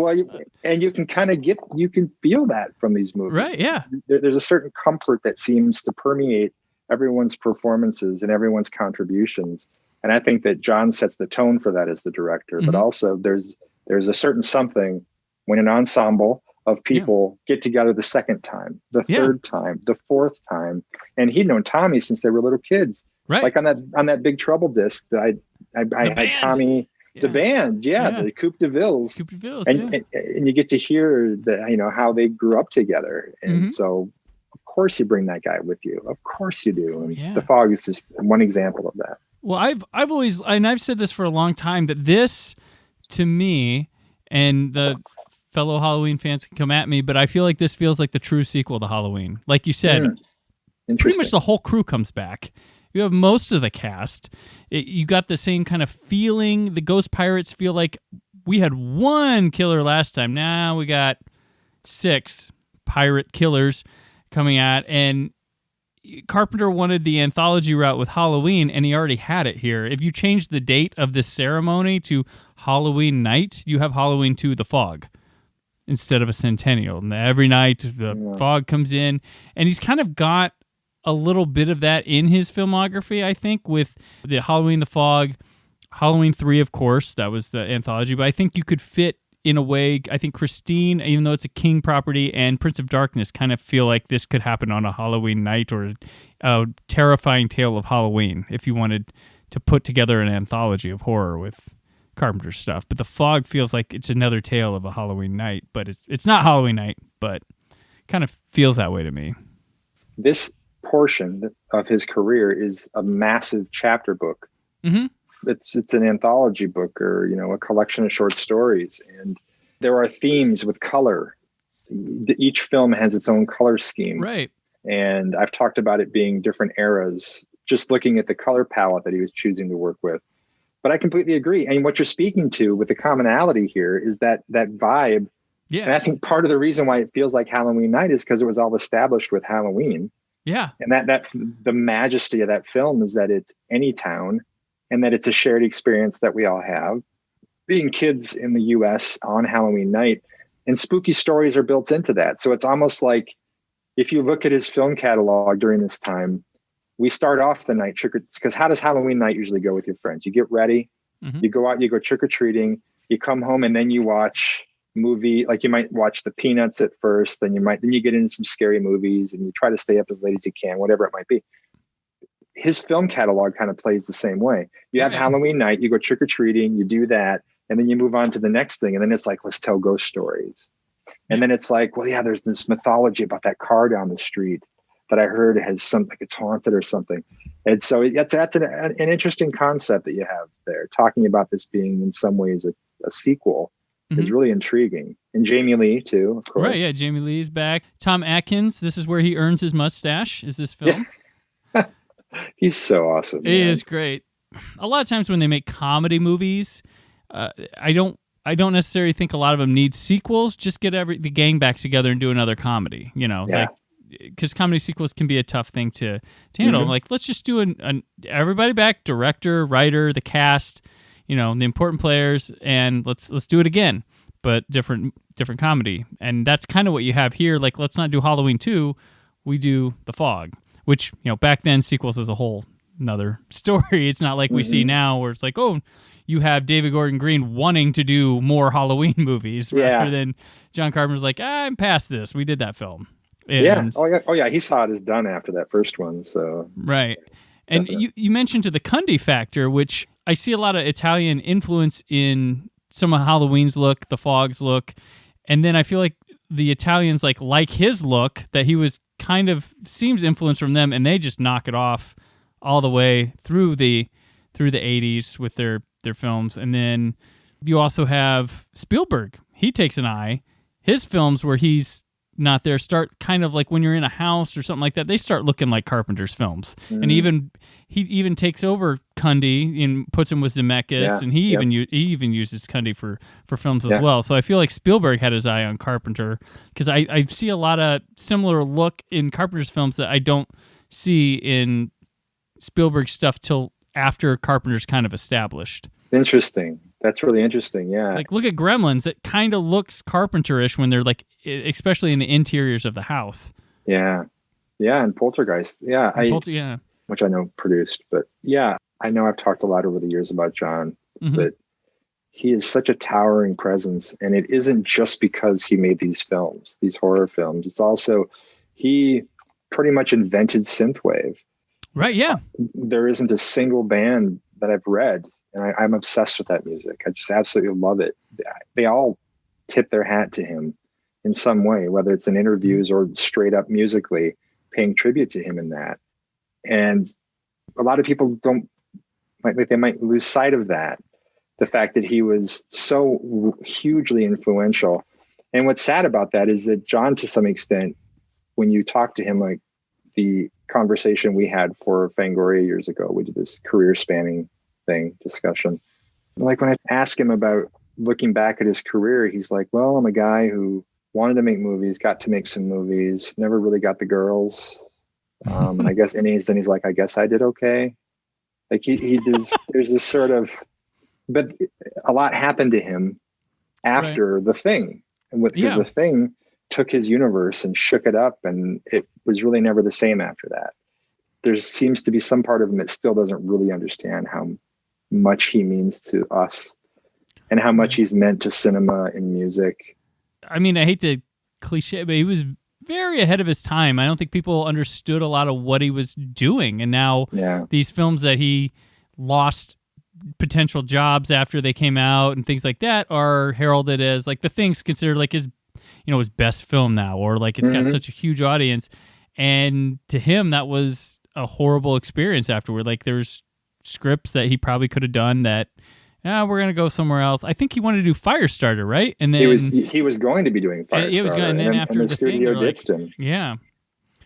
And you can kind of you can feel that from these movies. Right, yeah. There's a certain comfort that seems to permeate everyone's performances and everyone's contributions. And I think that John sets the tone for that as the director. But also there's a certain something when an ensemble of people get together the second time, the third time, the fourth time. And he'd known Tommy since they were little kids. Right. Like on that Big Trouble disc that I had Tommy, the band, the Coupe de Villes. And you get to hear how they grew up together. And so of course you bring that guy with you. Of course you do. And The Fog is just one example of that. Well, I've always, and I've said this for a long time, that this, to me, and the fellow Halloween fans can come at me, but I feel like this feels like the true sequel to Halloween. Like you said, pretty much the whole crew comes back. You have most of the cast. You got the same kind of feeling. The Ghost Pirates feel like we had one killer last time. Now we got 6 pirate killers coming out, and Carpenter wanted the anthology route with Halloween, and he already had it here. If you change the date of this ceremony to Halloween night, you have Halloween 2, The Fog, instead of a centennial. And every night, the fog comes in, and he's kind of got a little bit of that in his filmography, I think, with the Halloween, The Fog, Halloween 3, of course, that was the anthology, but I think you could fit, in a way, I think Christine, even though it's a King property, and Prince of Darkness kind of feel like this could happen on a Halloween night, or a terrifying tale of Halloween, if you wanted to put together an anthology of horror with Carpenter stuff. But The Fog feels like it's another tale of a Halloween night, but it's not Halloween night, but kind of feels that way to me. This portion of his career is a massive chapter book. It's an anthology book, or a collection of short stories, and there are themes with color. Each film has its own color scheme, right? And I've talked about it being different eras, just looking at the color palette that he was choosing to work with. But I completely agree. And what you're speaking to with the commonality here is that vibe. Yeah. And I think part of the reason why it feels like Halloween night is because it was all established with Halloween. Yeah. And that the majesty of that film is that it's any town, and that it's a shared experience that we all have. Being kids in the US on Halloween night, and spooky stories are built into that. So it's almost like, if you look at his film catalog during this time, we start off the night because how does Halloween night usually go with your friends? You get ready, you go out, you go trick-or-treating, you come home, and then you watch movie, like you might watch the Peanuts at first, then you get into some scary movies, and you try to stay up as late as you can, whatever it might be. His film catalog kind of plays the same way. You have Halloween night, you go trick-or-treating, you do that, and then you move on to the next thing. And then it's like, let's tell ghost stories. And then it's like, well, yeah, there's this mythology about that car down the street that I heard has something, like it's haunted or something. And so that's an interesting concept that you have there. Talking about this being in some ways a sequel is really intriguing. And Jamie Lee too, of course. Right, yeah, Jamie Lee's back. Tom Atkins, this is where he earns his mustache, is this film. Yeah. He's so awesome. He is great. A lot of times when they make comedy movies, I don't necessarily think a lot of them need sequels. Just get the gang back together and do another comedy. Like, because comedy sequels can be a tough thing to handle. Like, let's just do everybody back, director, writer, the cast, the important players, and let's do it again, but different comedy. And that's kind of what you have here. Like, let's not do Halloween 2, we do The Fog. Which, back then, sequels is a whole another story. It's not like we see now where it's like, oh, you have David Gordon Green wanting to do more Halloween movies rather than John Carpenter's like, I'm past this. We did that film. And, Oh, yeah. He saw it as done after that first one. So right. And you mentioned to the Cundy factor, which I see a lot of Italian influence in some of Halloween's look, The Fog's look. And then I feel like the Italians like his look, that he was kind of seems influenced from them, and they just knock it off all the way through the 80s with their films. And then you also have Spielberg. He takes an eye. His films where he's not there start kind of like when you're in a house or something like that, they start looking like Carpenter's films. And he even takes over Cundy and puts him with Zemeckis, and he even uses Cundy for films as well. So I feel like Spielberg had his eye on Carpenter, because I see a lot of similar look in Carpenter's films that I don't see in Spielberg's stuff till after Carpenter's kind of established. Interesting. That's really interesting. Yeah. Like, look at Gremlins. It kind of looks Carpenter-ish when they're like, especially in the interiors of the house. Yeah. Yeah. And Poltergeist. Yeah. Which I know produced, but yeah, I know I've talked a lot over the years about John, but he is such a towering presence. And it isn't just because he made these films, these horror films. It's also, he pretty much invented synthwave. Right, yeah. There isn't a single band that I've read, and I'm obsessed with that music. I just absolutely love it. They all tip their hat to him in some way, whether it's in interviews or straight up musically, paying tribute to him in that. And a lot of people they might lose sight of that, the fact that he was so hugely influential. And what's sad about that is that John, to some extent, when you talk to him, like the conversation we had for Fangoria years ago, we did this career spanning discussion. Like when I ask him about looking back at his career, he's like, well, I'm a guy who wanted to make movies, got to make some movies, never really got the girls. And I guess, and he's like, I guess I did okay. Like he does, there's this sort of, but a lot happened to him after The Thing. And because The Thing took his universe and shook it up, and it was really never the same after that. There seems to be some part of him that still doesn't really understand how much he means to us and how much he's meant to cinema and music. I mean, I hate to cliche, but he was very ahead of his time. I don't think people understood a lot of what he was doing. And now these films that he lost potential jobs after they came out and things like that are heralded as like The Thing's considered like his best film now, or like it's got such a huge audience. And to him, that was a horrible experience afterward. Like there's scripts that he probably could have done that, we're going to go somewhere else. I think he wanted to do Firestarter, right? And then he was going to be doing Firestarter. And then after the studio ditched him. Yeah.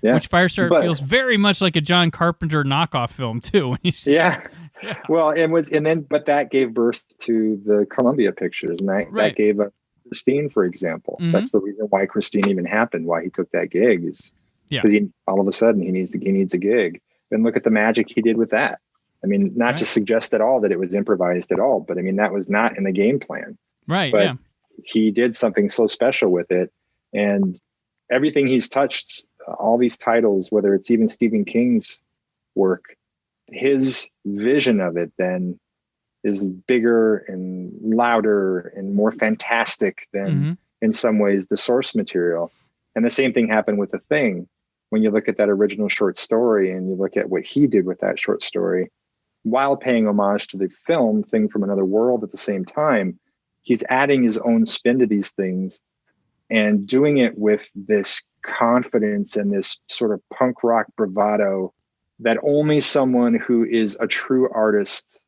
Which Firestarter feels very much like a John Carpenter knockoff film too. Well, but that gave birth to the Columbia Pictures, and that gave up Christine, for example. That's the reason why Christine even happened, why he took that gig, is because all of a sudden he needs a gig. And look at the magic he did with that. I mean, not to suggest at all that it was improvised at all, but I mean, that was not in the game plan. Right. But he did something so special with it. And everything he's touched, all these titles, whether it's even Stephen King's work, his vision of it then is bigger and louder and more fantastic than in some ways the source material. And the same thing happened with The Thing. When you look at that original short story and you look at what he did with that short story, while paying homage to the film Thing from Another World at the same time, he's adding his own spin to these things and doing it with this confidence and this sort of punk rock bravado that only someone who is a true artist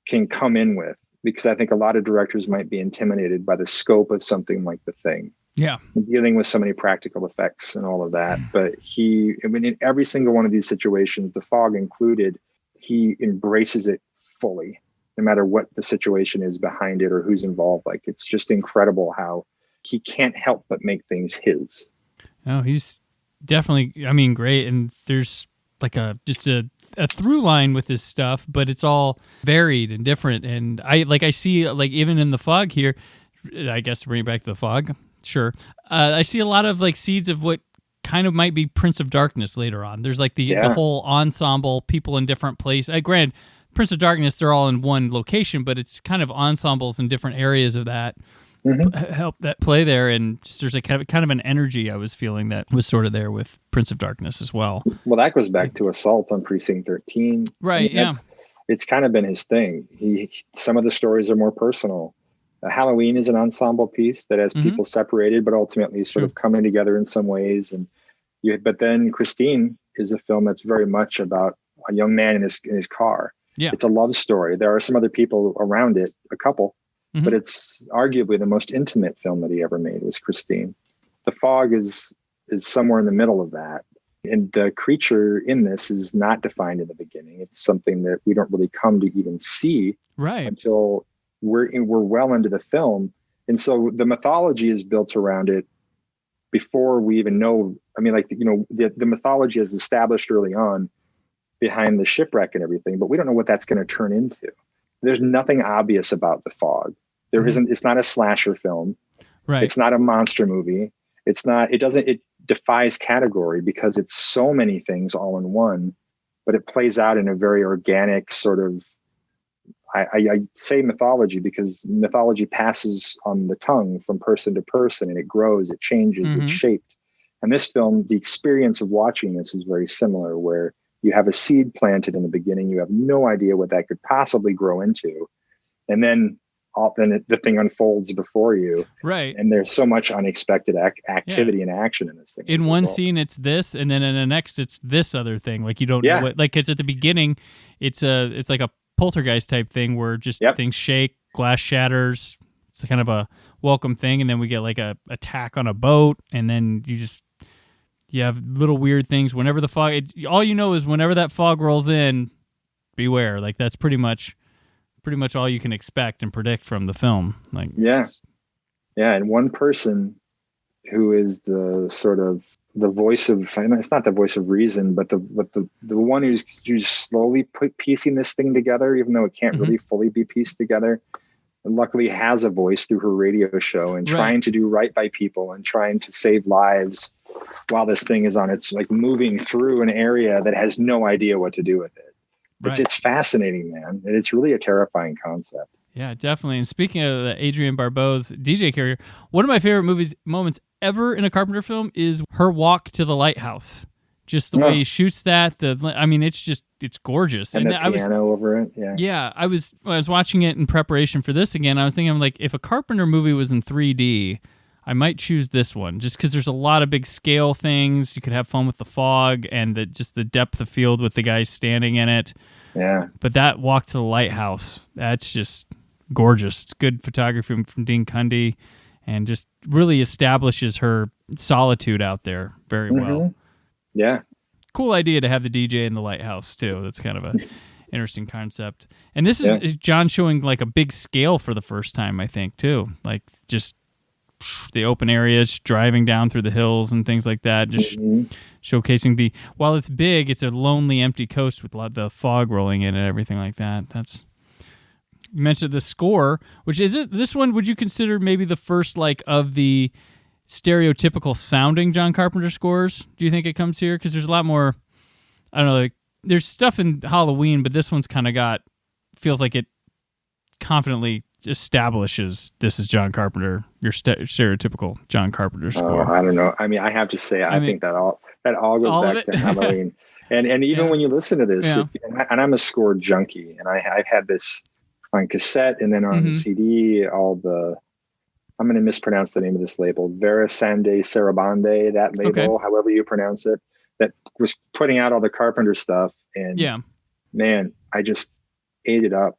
can come in with. Because I think a lot of directors might be intimidated by the scope of something like The Thing. Yeah. Dealing with so many practical effects and all of that. But in every single one of these situations, The Fog included, he embraces it fully, no matter what the situation is behind it or who's involved. Like, it's just incredible how he can't help but make things his. Oh, he's definitely, great. And there's like a through line with his stuff, but it's all varied and different. And I see, like, even in The Fog here, I guess to bring it back to The Fog, sure. I see a lot of like seeds of what kind of might be Prince of Darkness later on. There's like the whole ensemble, people in different places. Granted, Prince of Darkness, they're all in one location, but it's kind of ensembles in different areas of that help that play there. And just, there's a kind of an energy I was feeling that was sort of there with Prince of Darkness as well. Well, that goes back to Assault on Precinct 13. Right. It's kind of been his thing. Some of the stories are more personal. Halloween is an ensemble piece that has people separated, but ultimately sort of coming together in some ways. But then Christine is a film that's very much about a young man in his car. Yeah. It's a love story. There are some other people around it, a couple, but it's arguably the most intimate film that he ever made was Christine. The Fog is somewhere in the middle of that. And the creature in this is not defined in the beginning. It's something that we don't really come to even see until we're well into the film. And so the mythology is built around it before we even know. I mean, like, the mythology is established early on behind the shipwreck and everything, but we don't know what that's going to turn into. There's nothing obvious about The Fog. There isn't. It's not a slasher film. Right. It's not a monster movie. It defies category because it's so many things all in one, but it plays out in a very organic sort of, I say mythology because mythology passes on the tongue from person to person, and it grows, it changes, it's shaped. And this film, the experience of watching this is very similar, where you have a seed planted in the beginning. You have no idea what that could possibly grow into. And then the thing unfolds before you. Right. And there's so much unexpected activity and action in this thing. In one scene, it's this, and then in the next, it's this other thing. Like, you don't know what, like, because at the beginning, it's like a poltergeist type thing where just things shake, glass shatters. It's kind of a welcome thing. And then we get like a attack on a boat. And then you have little weird things. Whenever the fog, all you know is whenever that fog rolls in, beware. Like, that's pretty much all you can expect and predict from the film. Like, and one person who is the sort of the voice of, it's not the voice of reason, but the one who's slowly piecing this thing together, even though it can't really fully be pieced together, and luckily has a voice through her radio show and trying to do right by people and trying to save lives while this thing is on its, like, moving through an area that has no idea what to do with it. It's fascinating, man. And it's really a terrifying concept. Yeah, definitely. And speaking of Adrienne Barbeau's DJ character, one of my favorite moments ever in a Carpenter film is her walk to the lighthouse. Just the way he shoots that. It's gorgeous. And the piano over it. Yeah. When I was watching it in preparation for this again, I was thinking, like, if a Carpenter movie was in 3D, I might choose this one, just because there's a lot of big scale things. You could have fun with the fog and just the depth of field with the guys standing in it. Yeah. But that walk to the lighthouse, that's just gorgeous. It's good photography from Dean Cundy, and just really establishes her solitude out there very well. Yeah. Cool idea to have the DJ in the lighthouse too. That's kind of a interesting concept. And this is John showing like a big scale for the first time, I think, too. Like, just the open areas, driving down through the hills and things like that, just showcasing while it's big, it's a lonely, empty coast with a lot of the fog rolling in and everything like that. You mentioned the score, which is this one, would you consider maybe the first, like, of the stereotypical sounding John Carpenter scores? Do you think it comes here? Because there's a lot more, I don't know, like, there's stuff in Halloween, but this one's kind of feels like it confidently establishes this is John Carpenter, your stereotypical John Carpenter score. I don't know. I mean, I have to say, I think that all goes back to Halloween. And even when you listen to this, and I'm a score junkie, and I've had this on cassette and then on CD, I'm going to mispronounce the name of this label, Verisande Sarabande, that label, however you pronounce it, that was putting out all the Carpenter stuff. And man, I just ate it up.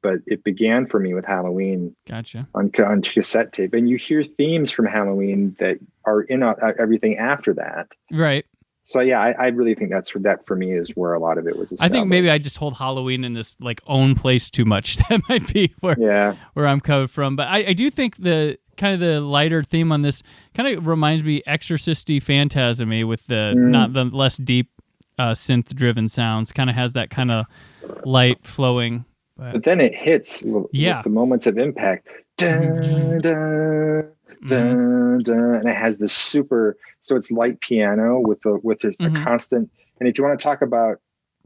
But it began for me with Halloween. Gotcha. On cassette tape. And you hear themes from Halloween that are in everything after that. Right. So I really think that for me is where a lot of it was established. I think maybe I just hold Halloween in this, like, own place too much. That might be where I'm coming from. But I do think the kind of the lighter theme on this kind of reminds me Exorcist-y Phantasm-y with the not the less deep synth-driven sounds. Kind of has that kind of light flowing. But then it hits with the moments of impact. Dun, dun, dun, dun, and it has this super, so it's light piano with a constant. And if you want to talk about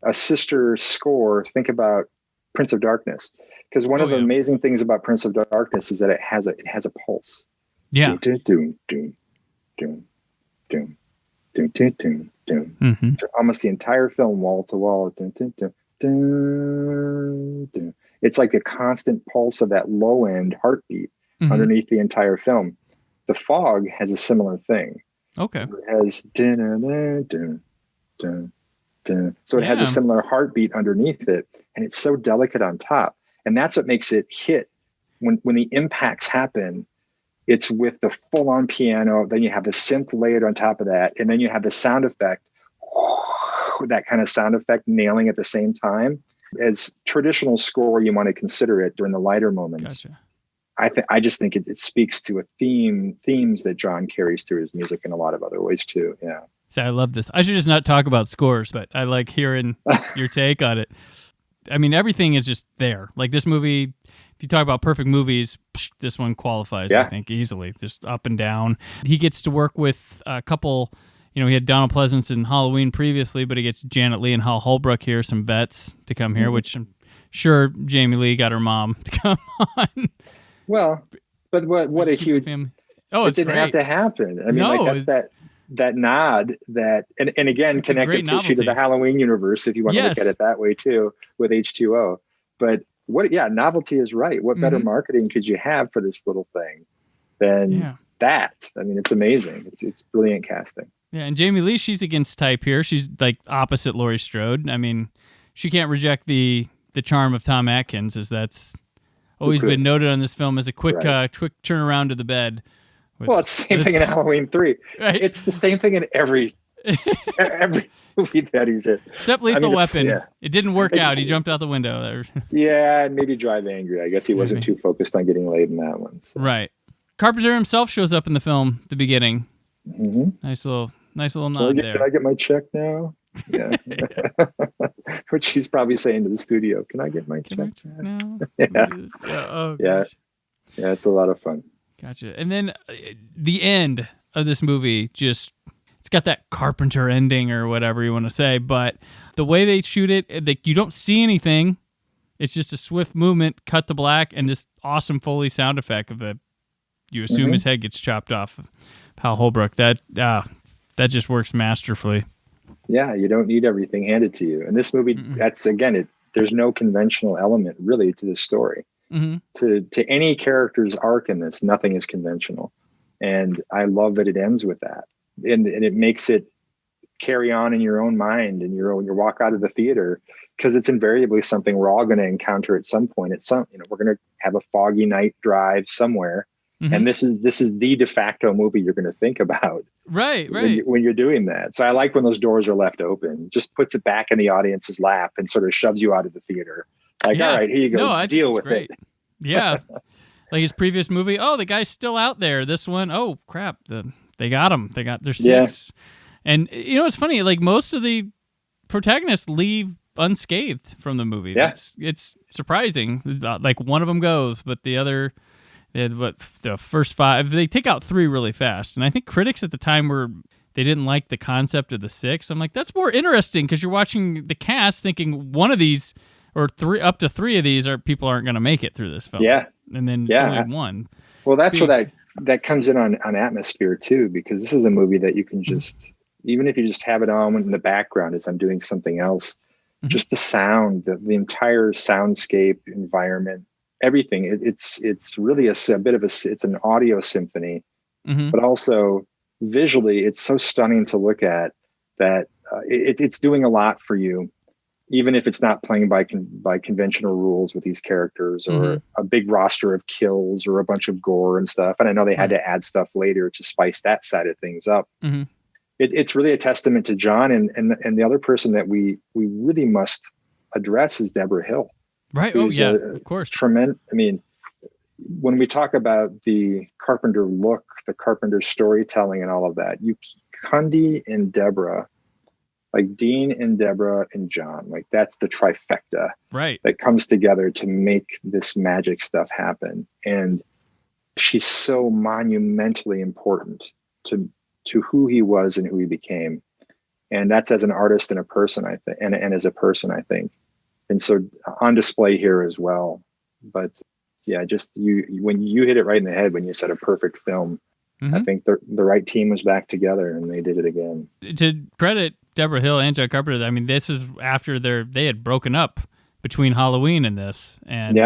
a sister score, think about Prince of Darkness. Because one of the amazing things about Prince of Darkness is that it has a pulse. Yeah. Doom, doom, doom, doom, doom, doom, doom, doom. Almost the entire film, wall to wall. Doom, doom, doom. Dun, dun. It's like a constant pulse of that low end heartbeat underneath the entire film. The Fog has a similar thing. Okay. It has dun, dun, dun, dun, dun. So it has a similar heartbeat underneath it, and it's so delicate on top. And that's what makes it hit when the impacts happen. It's with the full on piano, then you have the synth layered on top of that, and then you have the sound effect. That kind of sound effect nailing at the same time. As traditional score, you want to consider it during the lighter moments. Gotcha. I just think it speaks to themes that John carries through his music in a lot of other ways too. Yeah. So I love this. I should just not talk about scores, but I like hearing your take on it. I mean, everything is just there. Like this movie, if you talk about perfect movies, this one qualifies, I think, easily. Just up and down. He gets to work with a couple. You know, he had Donald Pleasance in Halloween previously, but he gets Janet Leigh and Hal Holbrook here, some vets to come here, which I'm sure, Jamie Lee got her mom to come on. Well, but what a huge family. Oh, it didn't great. have to happen. I mean, like that's that nod that, and again, connected to the Halloween universe, if you want to look at it that way too, with H2O. But novelty is right. What better marketing could you have for this little thing than that? I mean, it's amazing. It's brilliant casting. Yeah, and Jamie Lee, she's against type here. She's like opposite Laurie Strode. I mean, she can't reject the charm of Tom Atkins, as that's always been noted on this film as a quick turnaround to the bed. Well, it's the same thing in Halloween 3. Right? It's the same thing in every movie that he's in. Except Lethal Weapon. Yeah. It didn't work out. He jumped out the window there. Yeah, and maybe Drive Angry. I guess he wasn't too focused on getting laid in that one. So. Right. Carpenter himself shows up in the film at the beginning. Mm-hmm. Nice little nod there. Can I get my check now? Yeah. Which he's probably saying to the studio, can I get my check now? Yeah, it's a lot of fun. Gotcha. And then the end of this movie, it's got that Carpenter ending or whatever you want to say, but the way they shoot it, you don't see anything. It's just a swift movement, cut to black, and this awesome Foley sound effect of you assume his head gets chopped off. Hal Holbrook, that just works masterfully. Yeah, you don't need everything handed to you. And this movie, that's again, there's no conventional element really to this story. To any character's arc in this, nothing is conventional, and I love that it ends with that, and it makes it carry on in your own mind and your walk out of the theater, because it's invariably something we're all going to encounter at some point. We're going to have a foggy night drive somewhere, and this is the de facto movie you're going to think about, right when you're doing that. So I like when those doors are left open, just puts it back in the audience's lap and sort of shoves you out of the theater. Like, all right, here you go, deal with it. Yeah. Like his previous movie, the guy's still out there. This one, oh, crap, they got him. They got their 6. Yeah. And, it's funny, like most of the protagonists leave unscathed from the movie. Yeah. It's surprising. Like one of them goes, but the other, the first 5, they take out 3 really fast. And I think critics at the time they didn't like the concept of the 6. I'm like, that's more interesting, because you're watching the cast thinking one of these or up to 3 of these people aren't going to make it through this film. Yeah. And then it's only 1. Well, that's where that comes in on atmosphere too, because this is a movie that you can just, even if you just have it on in the background as I'm doing something else, just the sound, the entire soundscape environment, everything. It's really a bit of it's an audio symphony, but also visually, it's so stunning to look at that it's doing a lot for you. Even if it's not playing by conventional rules with these characters, or a big roster of kills or a bunch of gore and stuff. And I know they had to add stuff later to spice that side of things up. It's really a testament to John, and the other person that we really must address is Deborah Hill. Right. Oh yeah, of course. Tremendous. I mean, when we talk about the Carpenter look, the Carpenter storytelling and all of that, Cundy and Deborah, like Dean and Deborah and John, like that's the trifecta, right, that comes together to make this magic stuff happen. And she's so monumentally important to who he was and who he became. And that's as an artist and a person, I think, and as a person, I think. And so on display here as well. But yeah, just when you hit it right in the head when you said a perfect film, I think the right team was back together and they did it again. To credit Deborah Hill and John Carpenter, I mean, this is after they had broken up between Halloween and this, and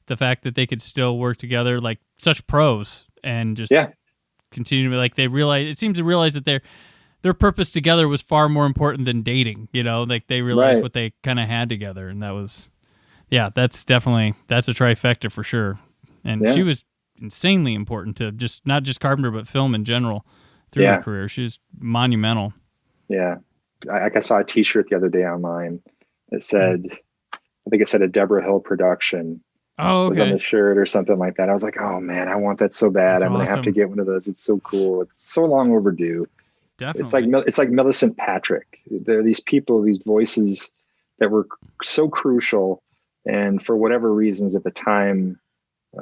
the fact that they could still work together like such pros and just continue to, like, it seems to realize that their purpose together was far more important than dating, like they realized what they kind of had together. And that was, that's a trifecta for sure. And she was insanely important to not just Carpenter, but film in general through her career. She's monumental. Yeah. I saw a t-shirt the other day online that said, I think it said a Deborah Hill production. Oh, okay. Was on the shirt or something like that. I was like, oh man, I want that so bad. I'm going to have to get one of those. It's so cool. It's so long overdue. Definitely. It's like Millicent Patrick. There are these people, these voices that were so crucial, and for whatever reasons at the time,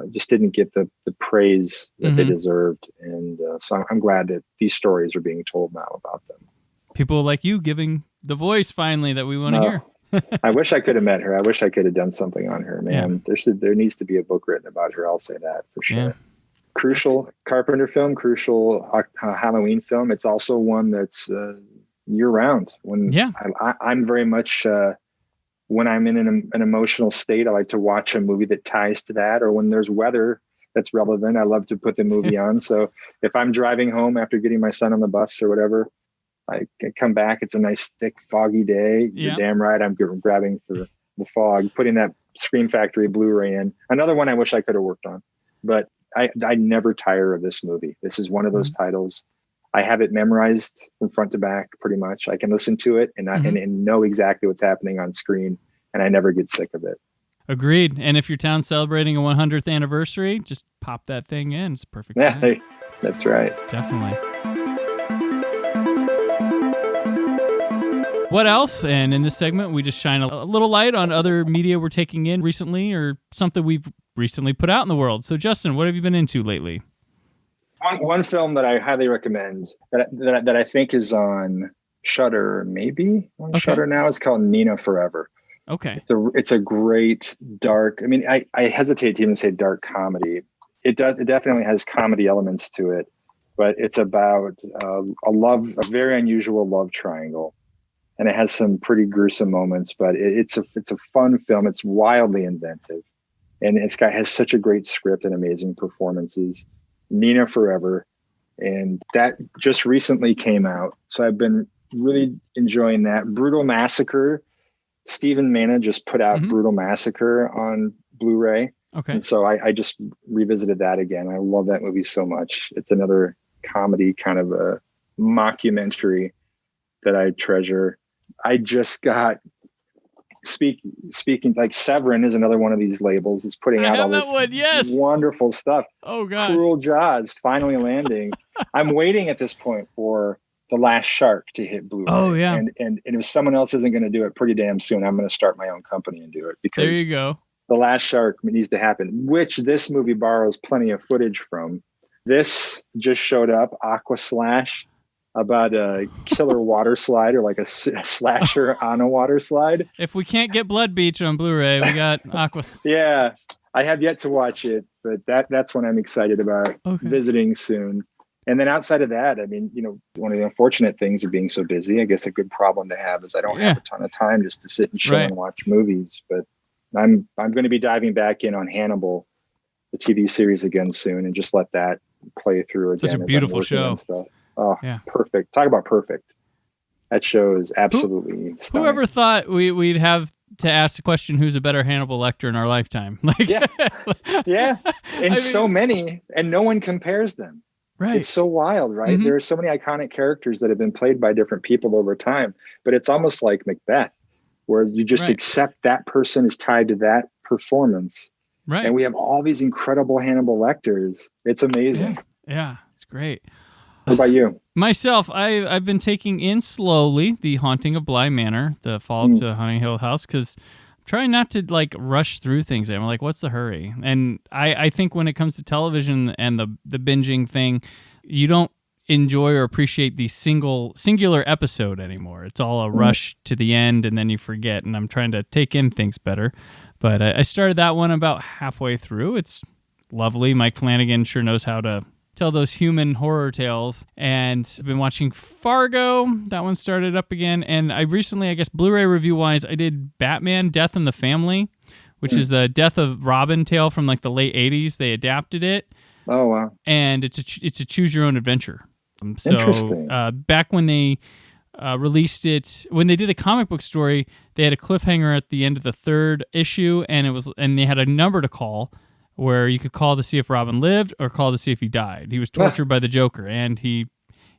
just didn't get the praise that they deserved. And so I'm glad that these stories are being told now about them. People like you giving the voice finally that we want to hear. I wish I could have met her. I wish I could have done something on her, man. Yeah. There needs to be a book written about her. I'll say that for sure. Yeah. Crucial Carpenter film, crucial Halloween film. It's also one that's year round. I'm very much when I'm in an emotional state, I like to watch a movie that ties to that, or when there's weather that's relevant, I love to put the movie on. So if I'm driving home after getting my son on the bus or whatever, I come back, it's a nice thick foggy day. You're damn right I'm grabbing for The Fog, putting that Scream Factory Blu-ray in. Another one I wish I could have worked on, but I never tire of this movie. This is one of those titles. I have it memorized from front to back pretty much. I can listen to it and know exactly what's happening on screen, and I never get sick of it. Agreed. And if your town's celebrating a 100th anniversary, just pop that thing in. It's a perfect time. Yeah, that's right. Definitely. What else? And in this segment, we just shine a little light on other media we're taking in recently or something we've recently put out in the world. So, Justin, what have you been into lately? One film that I highly recommend that I think is on Shudder, maybe on Shudder now, is called Nina Forever. Okay. It's a great dark, I mean, I hesitate to even say dark comedy. It definitely has comedy elements to it, but it's about a very unusual love triangle. And it has some pretty gruesome moments, but it's a fun film. It's wildly inventive, and has such a great script and amazing performances. Nina Forever, and that just recently came out, so I've been really enjoying that. Brutal Massacre. Stephen Manna just put out Brutal Massacre on Blu-ray, and so I just revisited that again. I love that movie so much. It's another comedy, kind of a mockumentary that I treasure. I just got speaking like Severin is another one of these labels. It's putting out all this wonderful stuff. Oh gosh. Cruel Jaws finally landing. I'm waiting at this point for The Last Shark to hit Blu-ray. Oh yeah. And if someone else isn't going to do it pretty damn soon, I'm going to start my own company and do it, because there you go. The Last Shark needs to happen, which this movie borrows plenty of footage from. This just showed up, Aqua Slash, about a killer water slide, or like a slasher on a water slide. If we can't get Blood Beach on Blu-ray, we got Aqua. Yeah, I have yet to watch it, but that's one I'm excited about visiting soon. And then outside of that, I mean, one of the unfortunate things of being so busy, I guess a good problem to have, is I don't have a ton of time just to sit and chill and watch movies. But I'm going to be diving back in on Hannibal, the TV series, again soon, and just let that play through again. It's a beautiful show. Oh, yeah. Perfect. Talk about perfect. That show is absolutely stunning. Whoever thought we'd have to ask the question, who's a better Hannibal Lecter in our lifetime? Yeah. And so many, and no one compares them. Right. It's so wild, right? There are so many iconic characters that have been played by different people over time, but it's almost like Macbeth, where you just accept that person is tied to that performance. Right. And we have all these incredible Hannibal Lecters. It's amazing. Yeah, it's great. What about you? Myself, I've been taking in slowly The Haunting of Bly Manor, the follow-up to Honey Hill House, because I'm trying not to rush through things. I'm like, what's the hurry? And I think when it comes to television and the binging thing, you don't enjoy or appreciate the singular episode anymore. It's all a rush to the end, and then you forget. And I'm trying to take in things better. But I started that one about halfway through. It's lovely. Mike Flanagan sure knows how to tell those human horror tales. And I've been watching Fargo. That one started up again. And I recently, I guess Blu-ray review-wise, I did Batman Death in the Family, which is the Death of Robin tale from the late 80s. They adapted it. Oh, wow. And it's a choose-your-own-adventure. Interesting. Back when they released it, when they did the comic book story, they had a cliffhanger at the end of the third issue, and they had a number to call, where you could call to see if Robin lived or call to see if he died. He was tortured by the Joker, and he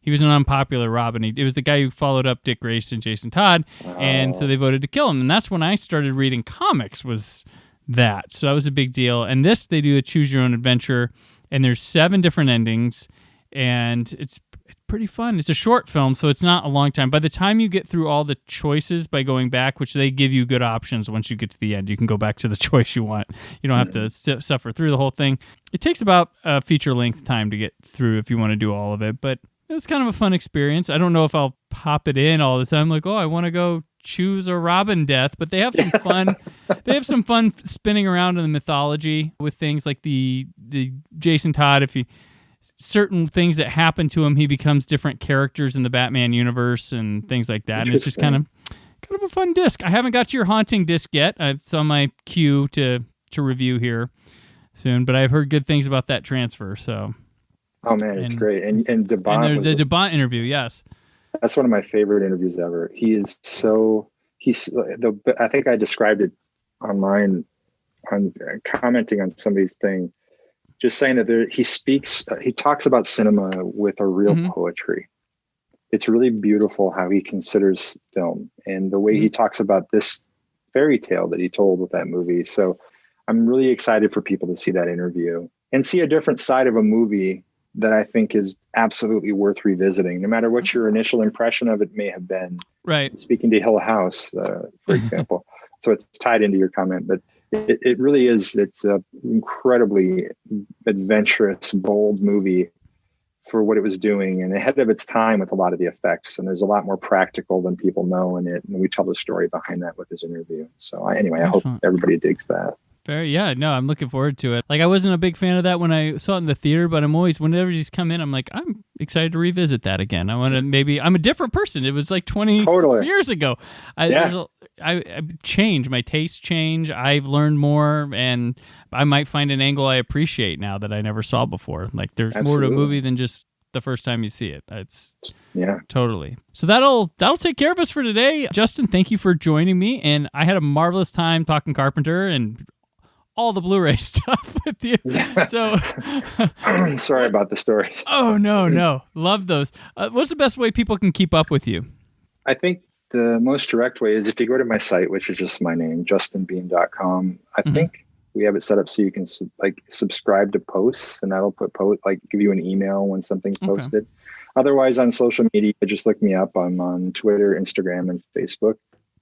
was an unpopular Robin. It was the guy who followed up Dick Grayson, Jason Todd, and so they voted to kill him. And that's when I started reading comics, was that. So that was a big deal. And this, they do a choose-your-own-adventure, and there's 7 different endings, and it's pretty fun. It's a short film, so it's not a long time. By the time you get through all the choices by going back, which they give you good options once you get to the end, you can go back to the choice you want. You don't have to suffer through the whole thing. It takes about a feature-length time to get through if you want to do all of it, but it was kind of a fun experience. I don't know if I'll pop it in all the time, I want to go choose a Robin death, but they have some fun. They have some fun spinning around in the mythology with things like the Jason Todd. If you certain things that happen to him, he becomes different characters in the Batman universe and things like that. And it's just kind of a fun disc. I haven't got your Haunting disc yet. It's on my queue to review here soon, but I've heard good things about that transfer. So, oh man, it's great. And DeBont, and the DeBont interview, yes, that's one of my favorite interviews ever. I think I described it online on commenting on somebody's thing, just saying that he talks about cinema with a real poetry. It's really beautiful how he considers film and the way he talks about this fairy tale that he told with that movie. So I'm really excited for people to see that interview and see a different side of a movie that I think is absolutely worth revisiting, no matter what your initial impression of it may have been. Right. Speaking to Hill House, for example. So it's tied into your comment, but it really is. It's an incredibly adventurous, bold movie for what it was doing and ahead of its time with a lot of the effects. And there's a lot more practical than people know in it. And we tell the story behind that with his interview. So I hope everybody digs that. I'm looking forward to it. Like, I wasn't a big fan of that when I saw it in the theater, but whenever he's come in, I'm like, I'm excited to revisit that again. I'm a different person. It was like 20 years ago. I changed, my tastes change. I've learned more, and I might find an angle I appreciate now that I never saw before. Like, there's more to a movie than just the first time you see it. Totally. So that'll take care of us for today. Justin, thank you for joining me, and I had a marvelous time talking Carpenter and all the Blu-ray stuff with you. So sorry about the stories. Oh, no. Love those. What's the best way people can keep up with you? I think the most direct way is if you go to my site, which is just my name, justinbeahm.com. I think we have it set up so you can subscribe to posts, and that'll give you an email when something's posted. Otherwise, on social media, just look me up. I'm on Twitter, Instagram, and Facebook.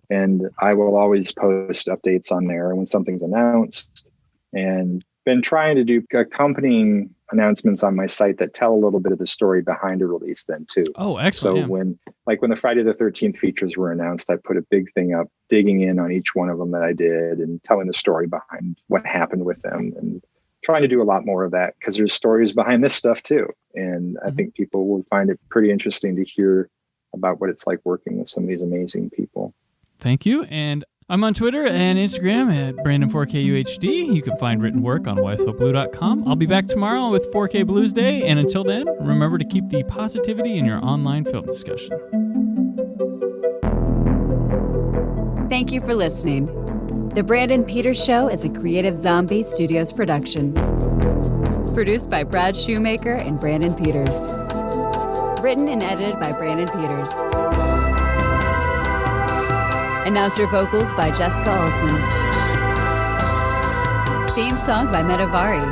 And I will always post updates on there when something's announced, and been trying to do accompanying announcements on my site that tell a little bit of the story behind a release then too. Oh, excellent. So when the Friday the 13th features were announced, I put a big thing up digging in on each one of them that I did and telling the story behind what happened with them, and trying to do a lot more of that because there's stories behind this stuff too. And I think people will find it pretty interesting to hear about what it's like working with some of these amazing people. Thank you. And I'm on Twitter and Instagram at Brandon4KUHD. You can find written work on whysoblue.com. I'll be back tomorrow with 4K Blues Day. And until then, remember to keep the positivity in your online film discussion. Thank you for listening. The Brandon Peters Show is a Creative Zombie Studios production. Produced by Brad Shoemaker and Brandon Peters. Written and edited by Brandon Peters. Announcer vocals by Jessica Alsman. Theme song by Metavari.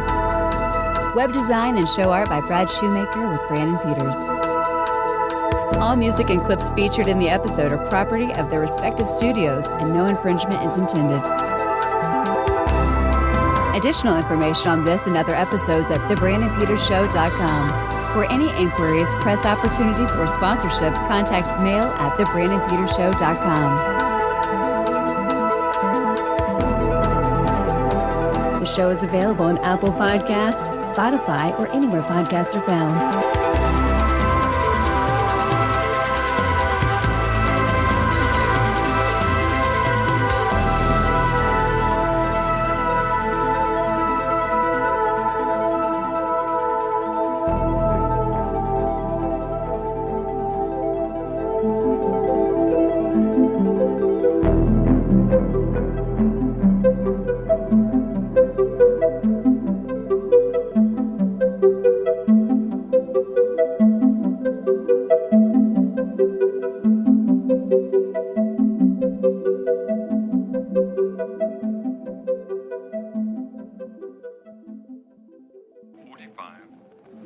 Web design and show art by Brad Shoemaker with Brandon Peters. All music and clips featured in the episode are property of their respective studios, and no infringement is intended. Additional information on this and other episodes at thebrandonpetershow.com. For any inquiries, press opportunities, or sponsorship, contact mail at thebrandonpetershow.com. The show is available on Apple Podcasts, Spotify, or anywhere podcasts are found.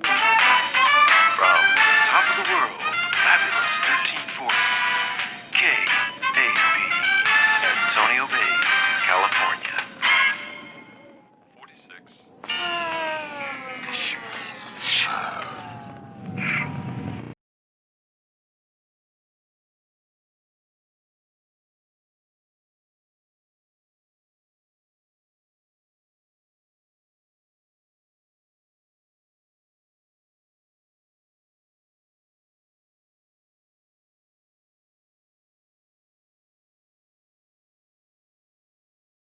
From top of the world, fabulous 1340.